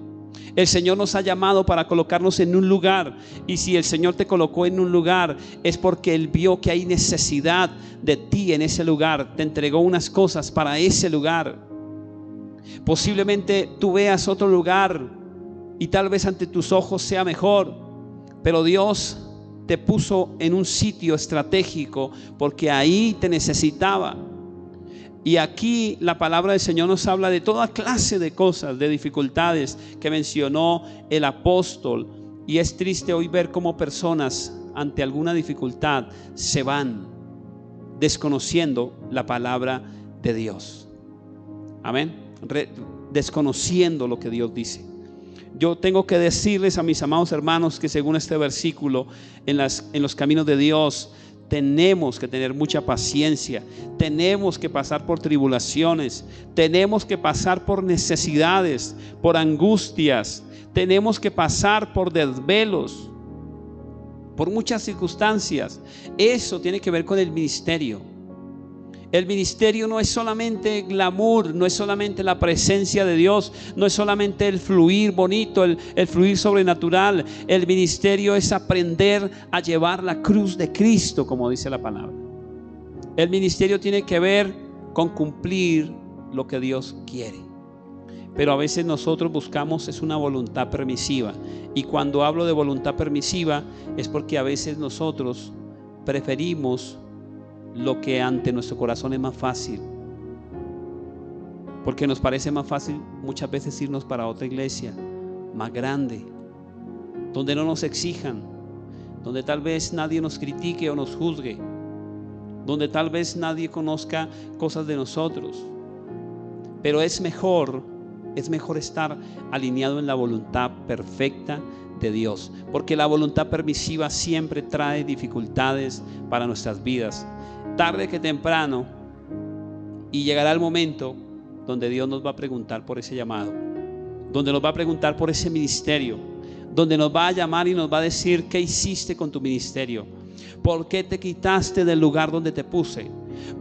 El Señor nos ha llamado para colocarnos en un lugar, y si el Señor te colocó en un lugar es porque Él vio que hay necesidad de ti en ese lugar, te entregó unas cosas para ese lugar. Posiblemente tú veas otro lugar y tal vez ante tus ojos sea mejor, pero Dios te puso en un sitio estratégico porque ahí te necesitaba. Y aquí la palabra del Señor nos habla de toda clase de cosas, de dificultades que mencionó el apóstol. Y es triste hoy ver cómo personas ante alguna dificultad se van desconociendo la palabra de Dios. Amén. Desconociendo lo que Dios dice. Yo tengo que decirles a mis amados hermanos que según este versículo, en los caminos de Dios tenemos que tener mucha paciencia, tenemos que pasar por tribulaciones, tenemos que pasar por necesidades, por angustias, tenemos que pasar por desvelos, por muchas circunstancias. Eso tiene que ver con el ministerio. El ministerio no es solamente glamour, no es solamente la presencia de Dios, no es solamente el fluir bonito, el fluir sobrenatural. El ministerio es aprender a llevar la cruz de Cristo, como dice la palabra. El ministerio tiene que ver con cumplir lo que Dios quiere. Pero a veces nosotros buscamos es una voluntad permisiva. Y cuando hablo de voluntad permisiva es porque a veces nosotros preferimos lo que ante nuestro corazón es más fácil, porque nos parece más fácil muchas veces irnos para otra iglesia más grande, donde no nos exijan, donde tal vez nadie nos critique o nos juzgue, donde tal vez nadie conozca cosas de nosotros. Pero es mejor estar alineado en la voluntad perfecta de Dios, porque la voluntad permisiva siempre trae dificultades para nuestras vidas. Tarde que temprano, y llegará el momento donde Dios nos va a preguntar por ese llamado, donde nos va a preguntar por ese ministerio, donde nos va a llamar y nos va a decir: ¿qué hiciste con tu ministerio? ¿Por qué te quitaste del lugar donde te puse?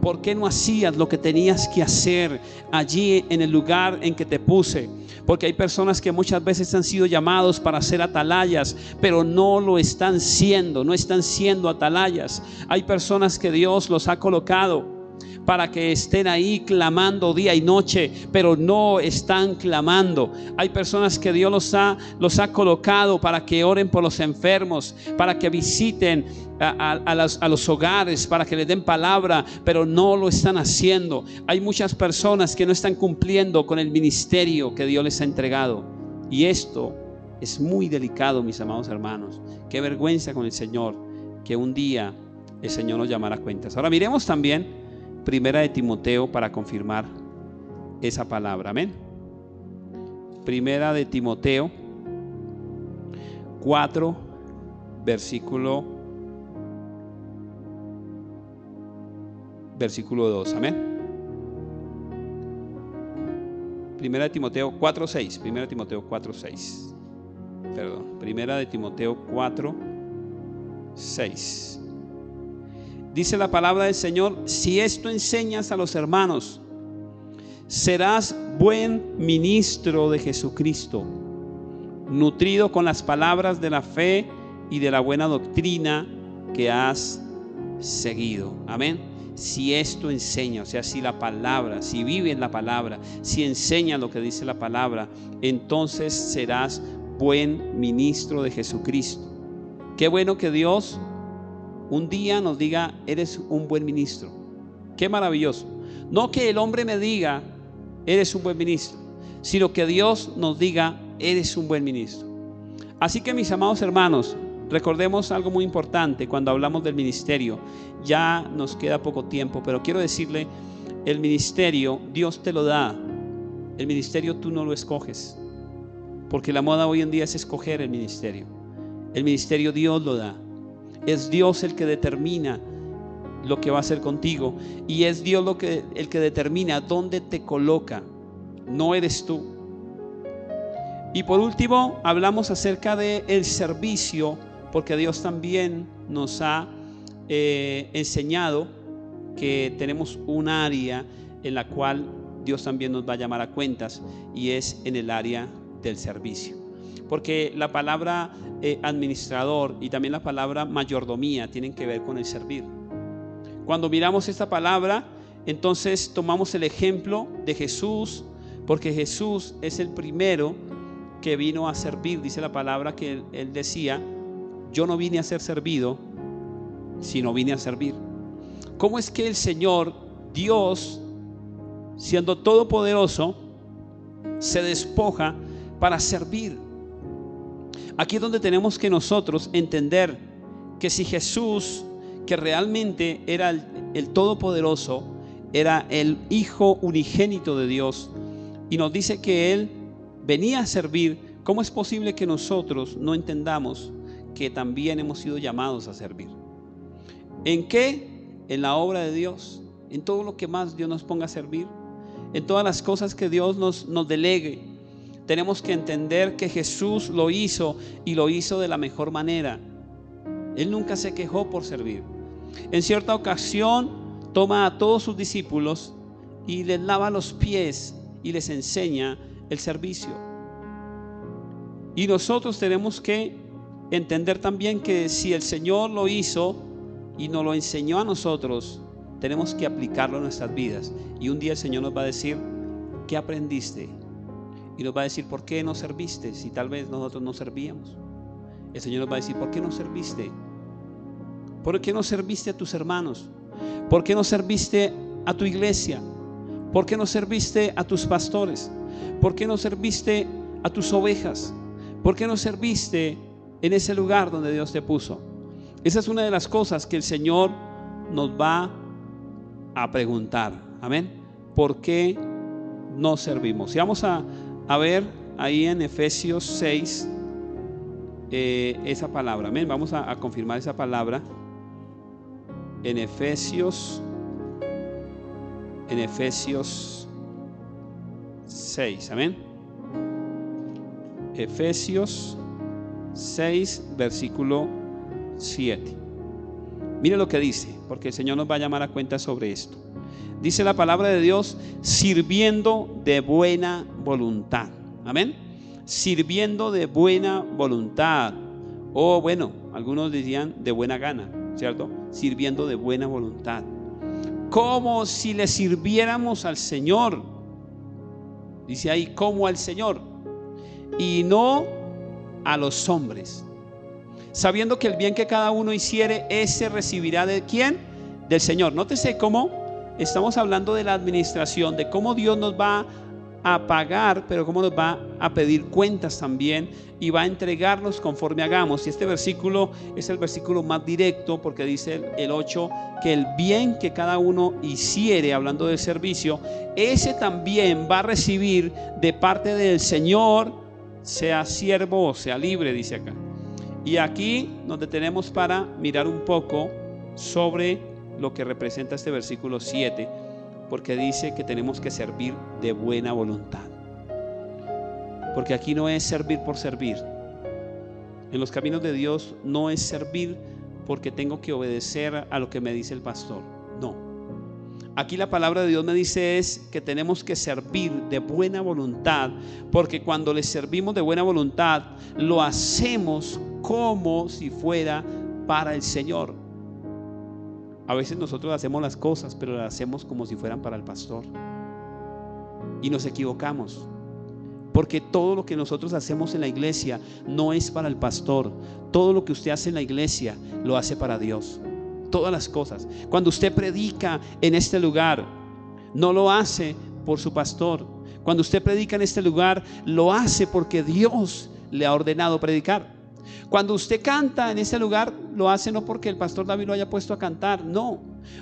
¿Por qué no hacías lo que tenías que hacer allí en el lugar en que te puse? Porque hay personas que muchas veces han sido llamados para ser atalayas, pero no lo están siendo, no están siendo atalayas. Hay personas que Dios los ha colocado para que estén ahí clamando día y noche, pero no están clamando. Hay personas que Dios los ha colocado para que oren por los enfermos, para que visiten a los hogares, para que les den palabra, pero no lo están haciendo. Hay muchas personas que no están cumpliendo con el ministerio que Dios les ha entregado, y esto es muy delicado, mis amados hermanos. Qué vergüenza con el Señor, que un día el Señor nos llamará a cuentas. Ahora miremos también Primera de Timoteo para confirmar esa palabra. Amén. Primera de Timoteo 4, versículo 2. Amén. Primera de Timoteo 4:6. Primera de Timoteo 4:6. Perdón. Primera de Timoteo 4:6. Dice la palabra del Señor: si esto enseñas a los hermanos, serás buen ministro de Jesucristo, nutrido con las palabras de la fe y de la buena doctrina que has seguido. Amén. Si esto enseña, o sea, si la palabra, si vive en la palabra, si enseña lo que dice la palabra, entonces serás buen ministro de Jesucristo. Qué bueno que Dios un día nos diga: eres un buen ministro. Qué maravilloso. No que el hombre me diga: eres un buen ministro, sino que Dios nos diga: eres un buen ministro. Así que, mis amados hermanos, recordemos algo muy importante cuando hablamos del ministerio. Ya nos queda poco tiempo, pero quiero decirle: el ministerio Dios te lo da. El ministerio tú no lo escoges, porque la moda hoy en día es escoger el ministerio. El ministerio Dios lo da. Es Dios el que determina lo que va a hacer contigo, y es Dios el que determina dónde te coloca. No eres tú. Y por último, hablamos acerca del servicio, porque Dios también nos ha enseñado que tenemos un área en la cual Dios también nos va a llamar a cuentas, y es en el área del servicio. porque la palabra administrador y también la palabra mayordomía tienen que ver con el servir. Cuando miramos esta palabra, entonces tomamos el ejemplo de Jesús, porque Jesús es el primero que vino a servir. Dice la palabra que él decía: yo no vine a ser servido, sino vine a servir. ¿Cómo es que el Señor, Dios, siendo todopoderoso, se despoja para servir? Aquí es donde tenemos que nosotros entender que si Jesús, que realmente era el todopoderoso, era el Hijo unigénito de Dios, y nos dice que Él venía a servir, ¿cómo es posible que nosotros no entendamos que también hemos sido llamados a servir? ¿En qué? En la obra de Dios, en todo lo que más Dios nos ponga a servir, en todas las cosas que Dios nos delegue. Tenemos que entender que Jesús lo hizo, y lo hizo de la mejor manera. Él nunca se quejó por servir. En cierta ocasión toma a todos sus discípulos y les lava los pies y les enseña el servicio. Y nosotros tenemos que entender también que si el Señor lo hizo y nos lo enseñó a nosotros, tenemos que aplicarlo en nuestras vidas. Y un día el Señor nos va a decir: ¿qué aprendiste? Y nos va a decir: ¿por qué no serviste? Si tal vez nosotros no servíamos. El Señor nos va a decir: ¿por qué no serviste? ¿Por qué no serviste a tus hermanos? ¿Por qué no serviste a tu iglesia? ¿Por qué no serviste a tus pastores? ¿Por qué no serviste a tus ovejas? ¿Por qué no serviste en ese lugar donde Dios te puso? Esa es una de las cosas que el Señor nos va a preguntar. Amén. ¿Por qué no servimos? Y vamos a ver ahí en Efesios 6 esa palabra. Amén. Vamos a confirmar esa palabra en Efesios 6. Amén. Efesios 6, versículo 7. Mire lo que dice, porque el Señor nos va a llamar a cuenta sobre esto. Dice la palabra de Dios: sirviendo de buena voluntad. Amén. Sirviendo de buena voluntad. O bueno, algunos dirían de buena gana, ¿cierto? Sirviendo de buena voluntad, como si le sirviéramos al Señor. Dice ahí: como al Señor, y no a los hombres, sabiendo que el bien que cada uno hiciere, ese recibirá ¿de quién? Del Señor. Nótese cómo estamos hablando de la administración, de cómo Dios nos va a pagar, pero cómo nos va a pedir cuentas también, y va a entregarnos conforme hagamos. Y este versículo es el versículo más directo, porque dice el 8 que el bien que cada uno hiciere, hablando del servicio, ese también va a recibir de parte del Señor, sea siervo o sea libre, dice acá. Y aquí nos detenemos para mirar un poco sobre lo que representa este versículo 7, porque dice que tenemos que servir de buena voluntad. Porque aquí no es servir por servir. En los caminos de Dios no es servir porque tengo que obedecer a lo que me dice el pastor. No. Aquí la palabra de Dios me dice es que tenemos que servir de buena voluntad, porque cuando le servimos de buena voluntad, lo hacemos como si fuera para el Señor. A veces nosotros hacemos las cosas, pero las hacemos como si fueran para el pastor, y nos equivocamos, porque todo lo que nosotros hacemos en la iglesia no es para el pastor. Todo lo que usted hace en la iglesia lo hace para Dios. Todas las cosas. Cuando usted predica en este lugar, no lo hace por su pastor. Cuando usted predica en este lugar, lo hace porque Dios le ha ordenado predicar. Cuando usted canta en este lugar, lo hace no porque el pastor David lo haya puesto a cantar. No,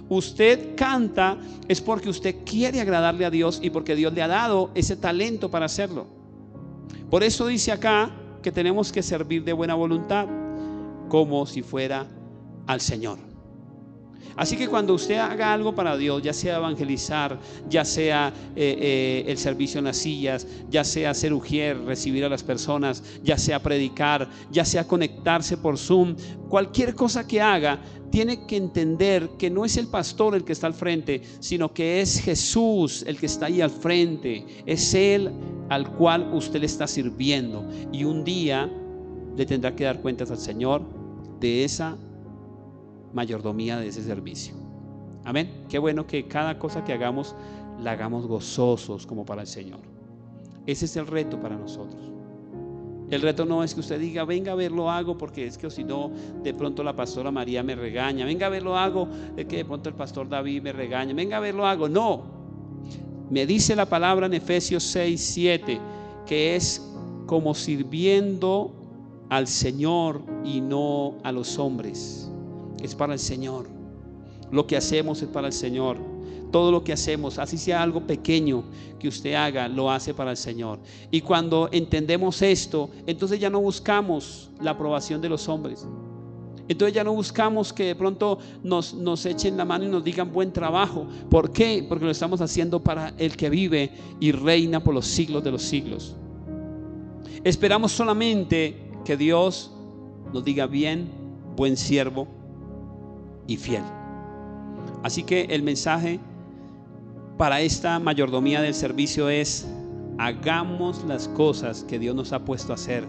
usted canta es porque usted quiere agradarle a Dios y porque Dios le ha dado ese talento para hacerlo. Por eso dice acá que tenemos que servir de buena voluntad, como si fuera al Señor. Así que cuando usted haga algo para Dios, ya sea evangelizar, ya sea el servicio en las sillas, ya sea ser ujier, recibir a las personas, ya sea predicar, ya sea conectarse por Zoom, cualquier cosa que haga, tiene que entender que no es el pastor el que está al frente, sino que es Jesús el que está ahí al frente. Es Él al cual usted le está sirviendo, y un día le tendrá que dar cuentas al Señor de esa mayordomía, de ese servicio. Amén. Qué bueno que cada cosa que hagamos la hagamos gozosos como para el Señor. Ese es el reto para nosotros. El reto no es que usted diga, venga a ver, lo hago porque es que si no, de pronto la pastora María me regaña. Venga a ver, lo hago, es que de pronto el pastor David me regaña. Venga a ver, lo hago. No. Me dice la palabra en Efesios 6:7 que es como sirviendo al Señor y no a los hombres. Es para el Señor. Lo que hacemos es para el Señor. Todo lo que hacemos, así sea algo pequeño que usted haga, lo hace para el Señor. Y cuando entendemos esto, entonces ya no buscamos la aprobación de los hombres. Entonces ya no buscamos que de pronto nos echen la mano y nos digan buen trabajo. ¿Por qué? Porque lo estamos haciendo para el que vive y reina por los siglos de los siglos. Esperamos solamente que Dios nos diga bien, buen siervo y fiel. Así que el mensaje para esta mayordomía del servicio es: hagamos las cosas que Dios nos ha puesto a hacer,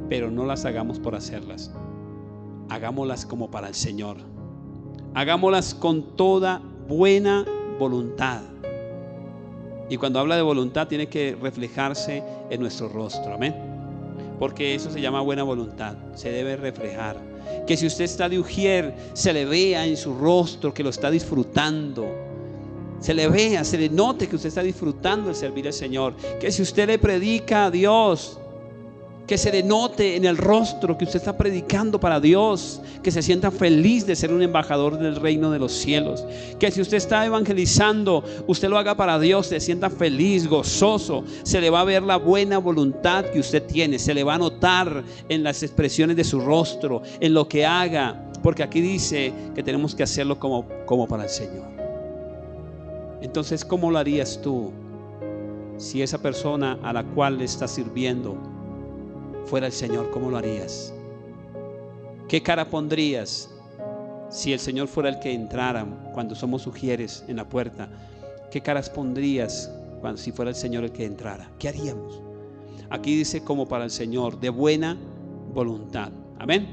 pero no las hagamos por hacerlas. Hagámoslas como para el Señor. Hagámoslas con toda buena voluntad. Y cuando habla de voluntad, tiene que reflejarse en nuestro rostro. Amén. Porque eso se llama buena voluntad. Se debe reflejar. Que si usted está de ujier, se le vea en su rostro que lo está disfrutando. Se le vea, se le note que usted está disfrutando el servir al Señor. Que si usted le predica a Dios, que se le note en el rostro que usted está predicando para Dios, que se sienta feliz de ser un embajador del reino de los cielos. Que si usted está evangelizando, usted lo haga para Dios, se sienta feliz, gozoso. Se le va a ver la buena voluntad que usted tiene, se le va a notar en las expresiones de su rostro, en lo que haga, porque aquí dice que tenemos que hacerlo como para el Señor. Entonces, ¿cómo lo harías tú si esa persona a la cual le estás sirviendo fuera el Señor? ¿Cómo lo harías? ¿Qué cara pondrías si el Señor fuera el que entrara cuando somos ujieres en la puerta? ¿Qué caras pondrías si fuera el Señor el que entrara? ¿Qué haríamos? Aquí dice como para el Señor, de buena voluntad. Amén.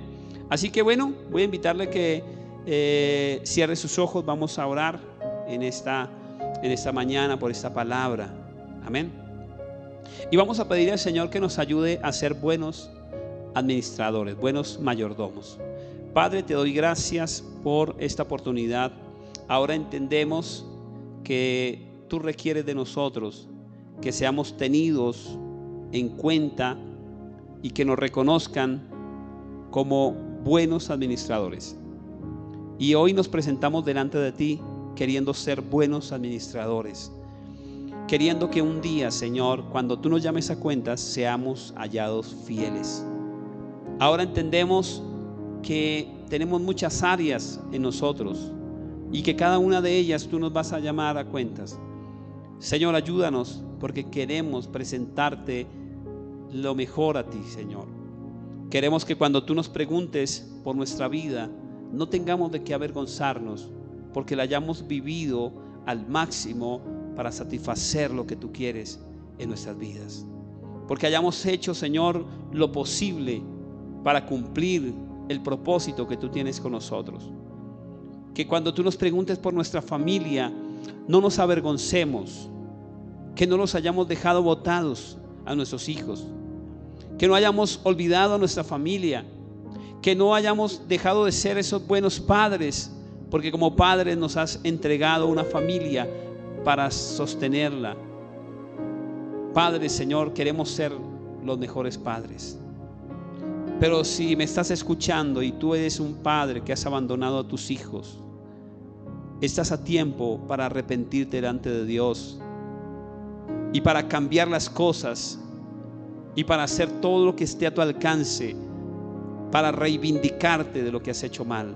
Así que bueno, voy a invitarle que cierre sus ojos. Vamos a orar en esta mañana por esta palabra. Amén. Y vamos a pedir al Señor que nos ayude a ser buenos administradores, buenos mayordomos. Padre, te doy gracias por esta oportunidad. Ahora entendemos que tú requieres de nosotros que seamos tenidos en cuenta y que nos reconozcan como buenos administradores. Y hoy nos presentamos delante de ti queriendo ser buenos administradores, queriendo que un día, Señor, cuando tú nos llames a cuentas, seamos hallados fieles. Ahora entendemos que tenemos muchas áreas en nosotros y que cada una de ellas tú nos vas a llamar a cuentas. Señor, ayúdanos, porque queremos presentarte lo mejor a ti, Señor. Queremos que cuando tú nos preguntes por nuestra vida, no tengamos de qué avergonzarnos, porque la hayamos vivido al máximo para satisfacer lo que tú quieres en nuestras vidas. Porque hayamos hecho, Señor, lo posible para cumplir el propósito que tú tienes con nosotros. Que cuando tú nos preguntes por nuestra familia, no nos avergoncemos, que no los hayamos dejado botados a nuestros hijos, que no hayamos olvidado a nuestra familia, que no hayamos dejado de ser esos buenos padres, porque como padres nos has entregado una familia para sostenerla. Padre, Señor, queremos ser los mejores padres. Pero si me estás escuchando y tú eres un padre que has abandonado a tus hijos, estás a tiempo para arrepentirte delante de Dios y para cambiar las cosas y para hacer todo lo que esté a tu alcance para reivindicarte de lo que has hecho mal.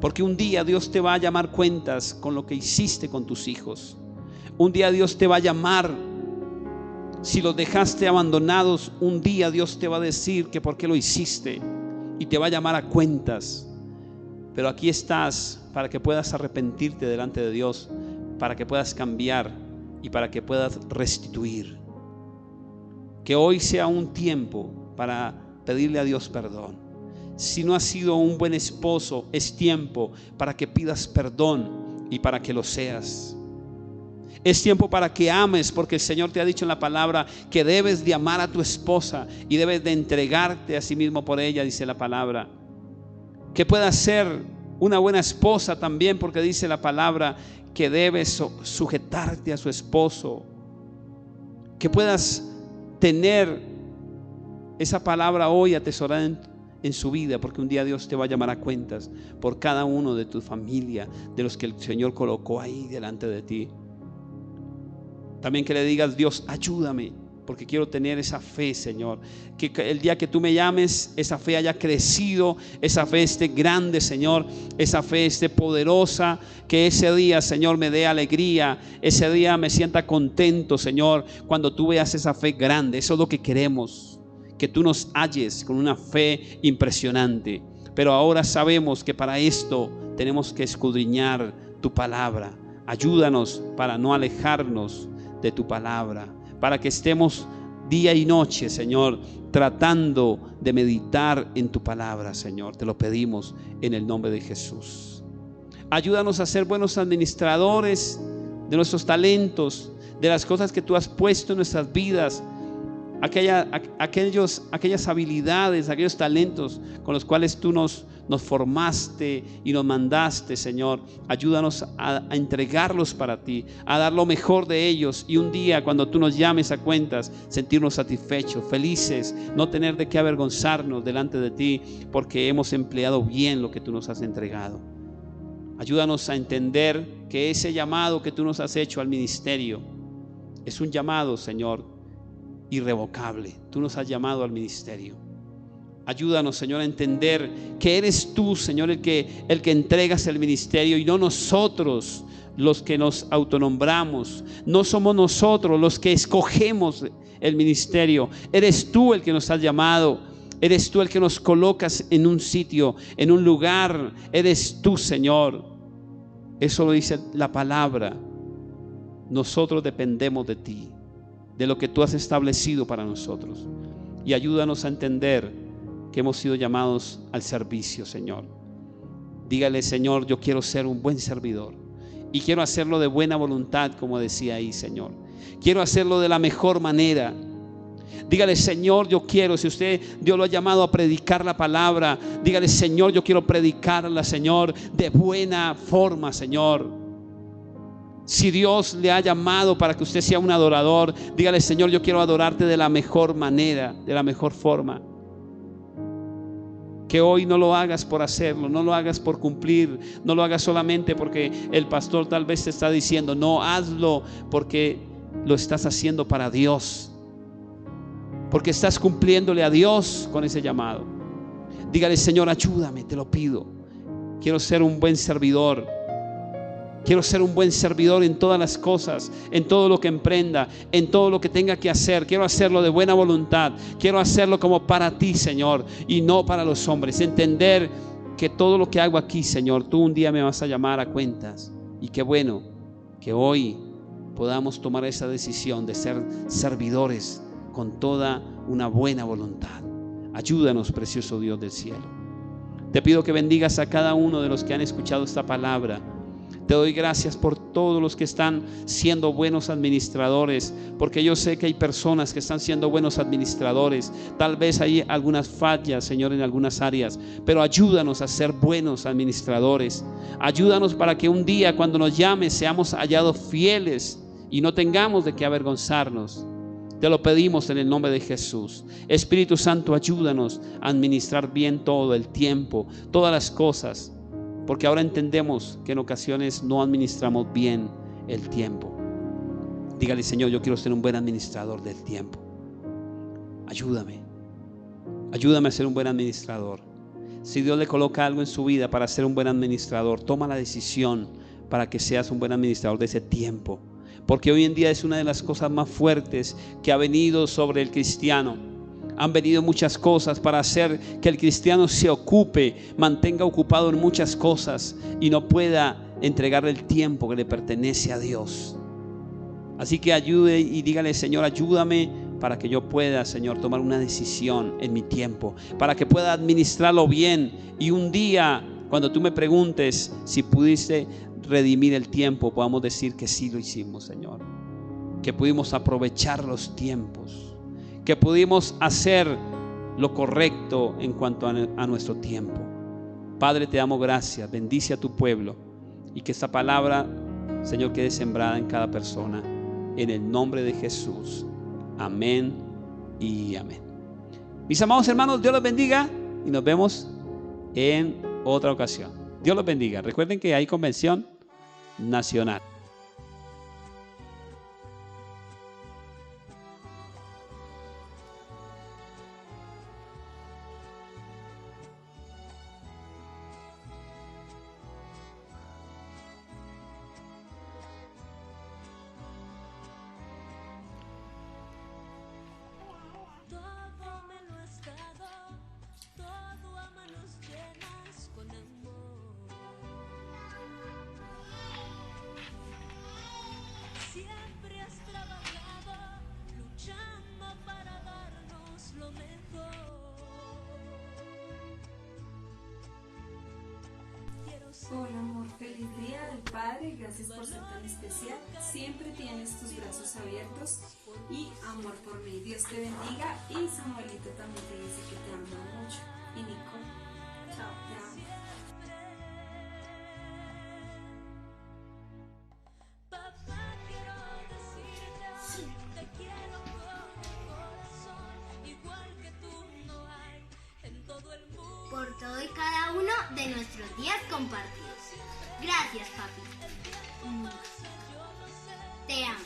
Porque un día Dios te va a llamar cuentas con lo que hiciste con tus hijos. Un día Dios te va a llamar. Si los dejaste abandonados, un día Dios te va a decir que por qué lo hiciste y te va a llamar a cuentas. Pero aquí estás para que puedas arrepentirte delante de Dios, para que puedas cambiar y para que puedas restituir. Que hoy sea un tiempo para pedirle a Dios perdón. Si no has sido un buen esposo, es tiempo para que pidas perdón y para que lo seas. Es tiempo para que ames, porque el Señor te ha dicho en la palabra que debes de amar a tu esposa y debes de entregarte a sí mismo por ella, dice la palabra. Que puedas ser una buena esposa también, porque dice la palabra que debes sujetarte a su esposo. Que puedas tener esa palabra hoy atesorada en su vida, porque un día Dios te va a llamar a cuentas por cada uno de tu familia, de los que el Señor colocó ahí delante de ti. También que le digas: Dios, ayúdame, porque quiero tener esa fe, Señor. Que el día que tú me llames, esa fe haya crecido, esa fe esté grande, Señor, esa fe esté poderosa. Que ese día, Señor, me dé alegría, ese día me sienta contento, Señor, cuando tú veas esa fe grande. Eso es lo que queremos, que tú nos halles con una fe impresionante. Pero ahora sabemos que para esto tenemos que escudriñar tu palabra. Ayúdanos para no alejarnos de tu palabra, para que estemos día y noche, Señor, tratando de meditar en tu palabra, Señor. Te lo pedimos en el nombre de Jesús. Ayúdanos a ser buenos administradores de nuestros talentos, de las cosas que tú has puesto en nuestras vidas, aquellas habilidades, aquellos talentos con los cuales tú nos formaste y nos mandaste, Señor. Ayúdanos a entregarlos para ti, a dar lo mejor de ellos, y un día cuando tú nos llames a cuentas, sentirnos satisfechos, felices, no tener de qué avergonzarnos delante de ti, porque hemos empleado bien lo que tú nos has entregado. Ayúdanos a entender que ese llamado que tú nos has hecho al ministerio es un llamado, Señor, irrevocable. Tú nos has llamado al ministerio. Ayúdanos, Señor, a entender que eres tú, Señor, el que entregas el ministerio, y no nosotros los que nos autonombramos. No somos nosotros los que escogemos el ministerio. Eres tú el que nos has llamado. Eres tú el que nos colocas en un sitio, en un lugar. Eres tú, Señor. Eso lo dice la palabra. Nosotros dependemos de ti, de lo que tú has establecido para nosotros. Y ayúdanos a entender que hemos sido llamados al servicio, Señor. Dígale: Señor, yo quiero ser un buen servidor y quiero hacerlo de buena voluntad, como decía ahí, Señor. Quiero hacerlo de la mejor manera. Dígale: Señor, yo quiero, si Dios lo ha llamado a predicar la palabra, dígale: Señor, yo quiero predicarla, Señor, de buena forma, Señor. Si Dios le ha llamado para que usted sea un adorador, dígale: Señor, yo quiero adorarte de la mejor manera, de la mejor forma. Que hoy no lo hagas por hacerlo, no lo hagas por cumplir, no lo hagas solamente porque el pastor tal vez te está diciendo. No, hazlo porque lo estás haciendo para Dios, porque estás cumpliéndole a Dios con ese llamado. Dígale: Señor, ayúdame, te lo pido. Quiero ser un buen servidor. Quiero ser un buen servidor en todas las cosas, en todo lo que emprenda, en todo lo que tenga que hacer. Quiero hacerlo de buena voluntad. Quiero hacerlo como para ti, Señor, y no para los hombres. Entender que todo lo que hago aquí, Señor, tú un día me vas a llamar a cuentas. Y qué bueno que hoy podamos tomar esa decisión de ser servidores con toda una buena voluntad. Ayúdanos, precioso Dios del cielo. Te pido que bendigas a cada uno de los que han escuchado esta palabra. Te doy gracias por todos los que están siendo buenos administradores, porque yo sé que hay personas que están siendo buenos administradores. Tal vez hay algunas fallas, Señor, en algunas áreas, pero ayúdanos a ser buenos administradores. Ayúdanos para que un día, cuando nos llames, seamos hallados fieles y no tengamos de qué avergonzarnos. Te lo pedimos en el nombre de Jesús. Espíritu Santo, ayúdanos a administrar bien todo el tiempo, todas las cosas. Porque ahora entendemos que en ocasiones no administramos bien el tiempo. Dígale: Señor, yo quiero ser un buen administrador del tiempo. Ayúdame. Ayúdame a ser un buen administrador. Si Dios le coloca algo en su vida para ser un buen administrador, toma la decisión para que seas un buen administrador de ese tiempo. Porque hoy en día es una de las cosas más fuertes que ha venido sobre el cristiano. Han venido muchas cosas para hacer que el cristiano se ocupe, mantenga ocupado en muchas cosas y no pueda entregarle el tiempo que le pertenece a Dios. Así que ayude y dígale: Señor, ayúdame para que yo pueda, Señor, tomar una decisión en mi tiempo, para que pueda administrarlo bien. Y un día, cuando tú me preguntes si pudiste redimir el tiempo, podamos decir que sí lo hicimos, Señor. Que pudimos aprovechar los tiempos, que pudimos hacer lo correcto en cuanto a nuestro tiempo. Padre, te damos gracias. Bendice a tu pueblo y que esta palabra, Señor, quede sembrada en cada persona. En el nombre de Jesús. Amén y amén. Mis amados hermanos, Dios los bendiga y nos vemos en otra ocasión. Dios los bendiga. Recuerden que hay convención nacional. Siempre has trabajado, luchando para darnos lo mejor. Hola amor, feliz día del Padre, gracias por ser tan especial. Siempre tienes tus brazos abiertos y amor por mí. Dios te bendiga y Samuelito también te dice que te ama mucho. Y Nico, chao, te amo. Por todo y cada uno de nuestros días compartidos. Gracias, papi. Te amo.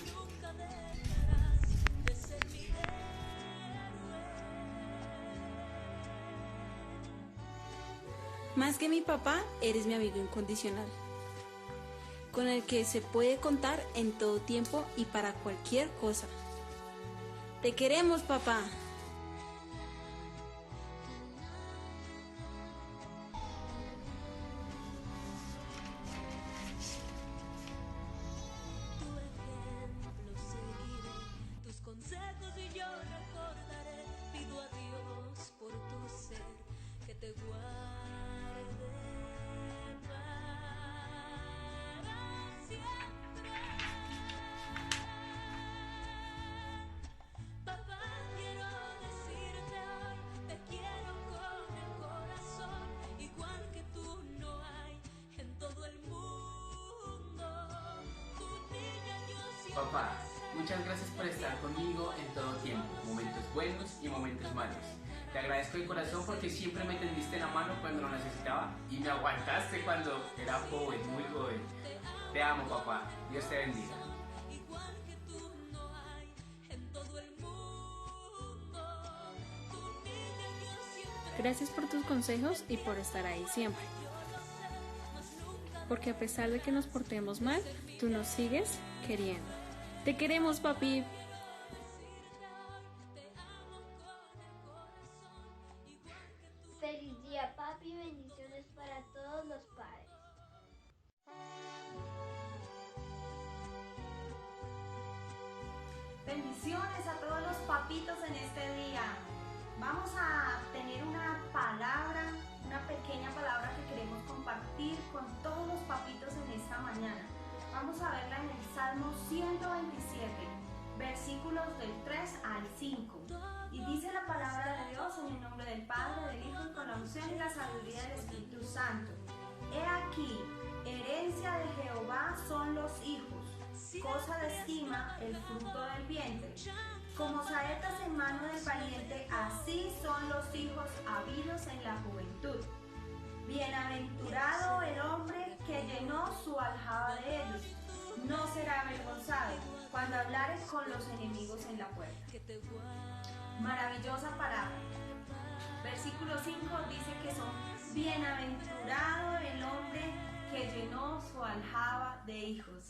Más que mi papá, eres mi amigo incondicional, con el que se puede contar en todo tiempo y para cualquier cosa. Te queremos, papá. Consejos y yo recordaré, pido a Dios por tu ser que te guarde para siempre. Papá, quiero decirte hoy, te quiero con el corazón, igual que tú no hay en todo el mundo. Tu niña yo siempre. Papá, muchas gracias por estar conmigo en todo tiempo, momentos buenos y momentos malos. Te agradezco de corazón porque siempre me tendiste la mano cuando lo necesitaba y me aguantaste cuando era joven, muy joven. Te amo, papá. Dios te bendiga. Gracias por tus consejos y por estar ahí siempre. Porque a pesar de que nos portemos mal, tú nos sigues queriendo. Te queremos, papi. Feliz día, papi. Bendiciones para todos los padres. Bendiciones a todos los papitos en este día. Vamos a tener una palabra, una pequeña palabra que queremos compartir con todos los papitos en esta mañana. Vamos a verla en el Salmo 127, versículos del 3 al 5. Y dice la palabra de Dios en el nombre del Padre, del Hijo y con la unción y la sabiduría del Espíritu Santo. He aquí, herencia de Jehová son los hijos, cosa de estima el fruto del vientre. Como saetas en mano del valiente, así son los hijos habidos en la juventud. Bienaventurado el hombre que llenó su aljaba de ellos, no será avergonzado cuando hablares con los enemigos en la puerta. Maravillosa palabra. Versículo 5 dice que son bienaventurado el hombre que llenó su aljaba de hijos.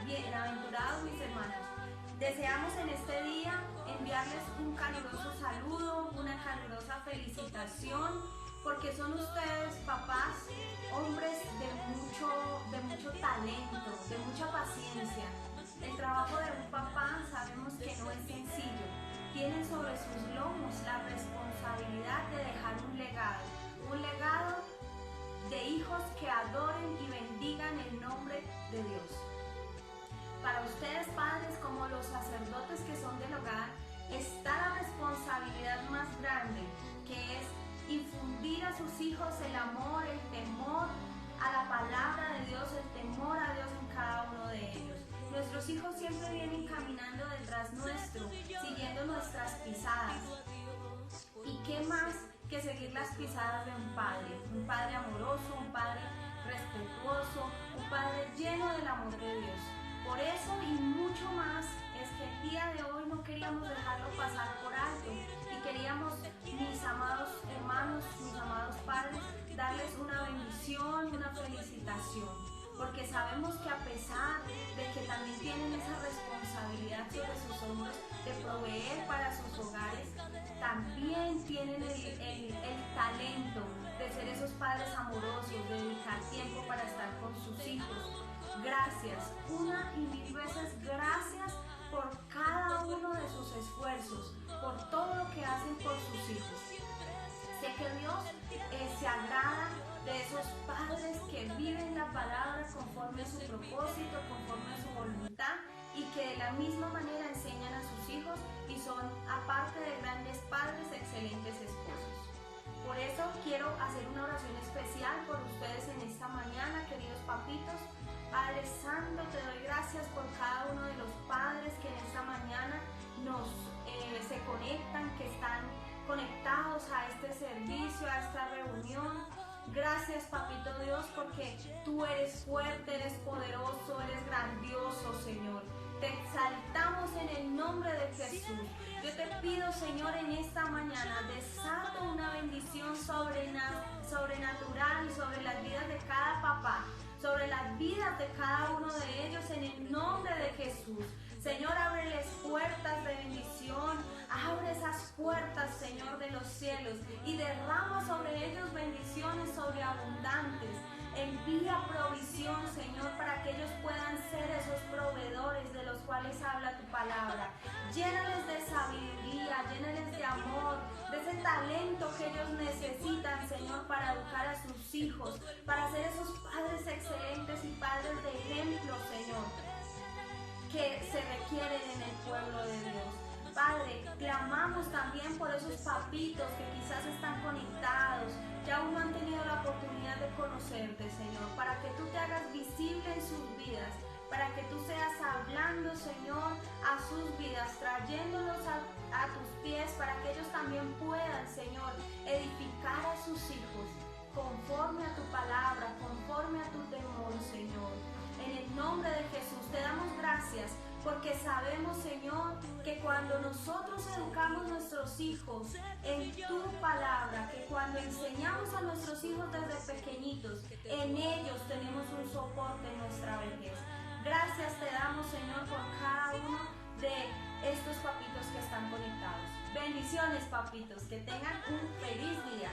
Bienaventurados mis hermanos. Deseamos en este día enviarles un caluroso saludo, una calurosa felicitación, porque son ustedes papás, hombres de mucho talento, de mucha paciencia. El trabajo de un papá sabemos que no es sencillo. Tienen sobre sus lomos la responsabilidad de dejar un legado de hijos que adoren y bendigan el nombre de Dios. Para ustedes padres, como los sacerdotes que son del hogar, está la responsabilidad más grande, que es infundir a sus hijos el amor, el temor a la palabra de Dios, el temor a Dios en cada uno de ellos. Nuestros hijos siempre vienen caminando detrás nuestro, siguiendo nuestras pisadas. ¿Y qué más que seguir las pisadas de un padre amoroso, un padre respetuoso, un padre lleno del amor de Dios? Por eso y mucho más es que el día de hoy no queríamos dejarlo pasar por alto y queríamos, mis amados hermanos, mis amados padres, darles una bendición, una felicitación, porque sabemos que a pesar de que también tienen esa responsabilidad sobre sus hombros de proveer para sus hogares, también tienen el talento de ser esos padres amorosos, de dedicar tiempo para estar con sus hijos. Gracias, una y mil veces gracias por cada uno de sus esfuerzos, por todo lo que hacen por sus hijos. Sé que Dios se agrada de esos padres que viven la palabra conforme a su propósito, conforme a su voluntad, y que de la misma manera enseñan a sus hijos y son, aparte de grandes padres, excelentes esposos. Por eso quiero hacer una oración especial por ustedes en esta mañana, queridos papitos. Padre Santo, te doy gracias por cada uno de los padres que en esta mañana se conectan, que están conectados a este servicio, a esta reunión. Gracias, Papito Dios, porque tú eres fuerte, eres poderoso, eres grandioso, Señor. Te exaltamos en el nombre de Jesús. Yo te pido, Señor, en esta mañana, desato una bendición sobrenatural sobre las vidas de cada papá, sobre las vidas de cada uno de ellos, en el nombre de Jesús. Señor, ábreles puertas de bendición, abre esas puertas, Señor, de los cielos y derrama sobre ellos bendiciones sobreabundantes. Envía provisión, Señor, para que ellos puedan ser esos proveedores de los cuales habla tu palabra. Llénales de sabiduría, llénales de amor, de ese talento que ellos necesitan, Señor, para educar a sus hijos, para ser esos padres excelentes y padres de ejemplo, Señor, que se requieren en el pueblo de Dios. Padre, clamamos también por esos papitos que quizás están conectados, que aún no han tenido la oportunidad de conocerte, Señor, para que tú te hagas visible en sus vidas, para que tú seas hablando, Señor, a sus vidas, trayéndolos a tus pies, para que ellos también puedan, Señor, edificar a sus hijos conforme a tu palabra, conforme a tu temor, Señor. En el nombre de Jesús te damos gracias, porque sabemos, Señor, que cuando nosotros educamos a nuestros hijos en tu palabra, que cuando enseñamos a nuestros hijos desde pequeñitos, en ellos tenemos un soporte en nuestra vejez. Gracias te damos, Señor, por cada uno de estos papitos que están conectados. Bendiciones, papitos, que tengan un feliz día.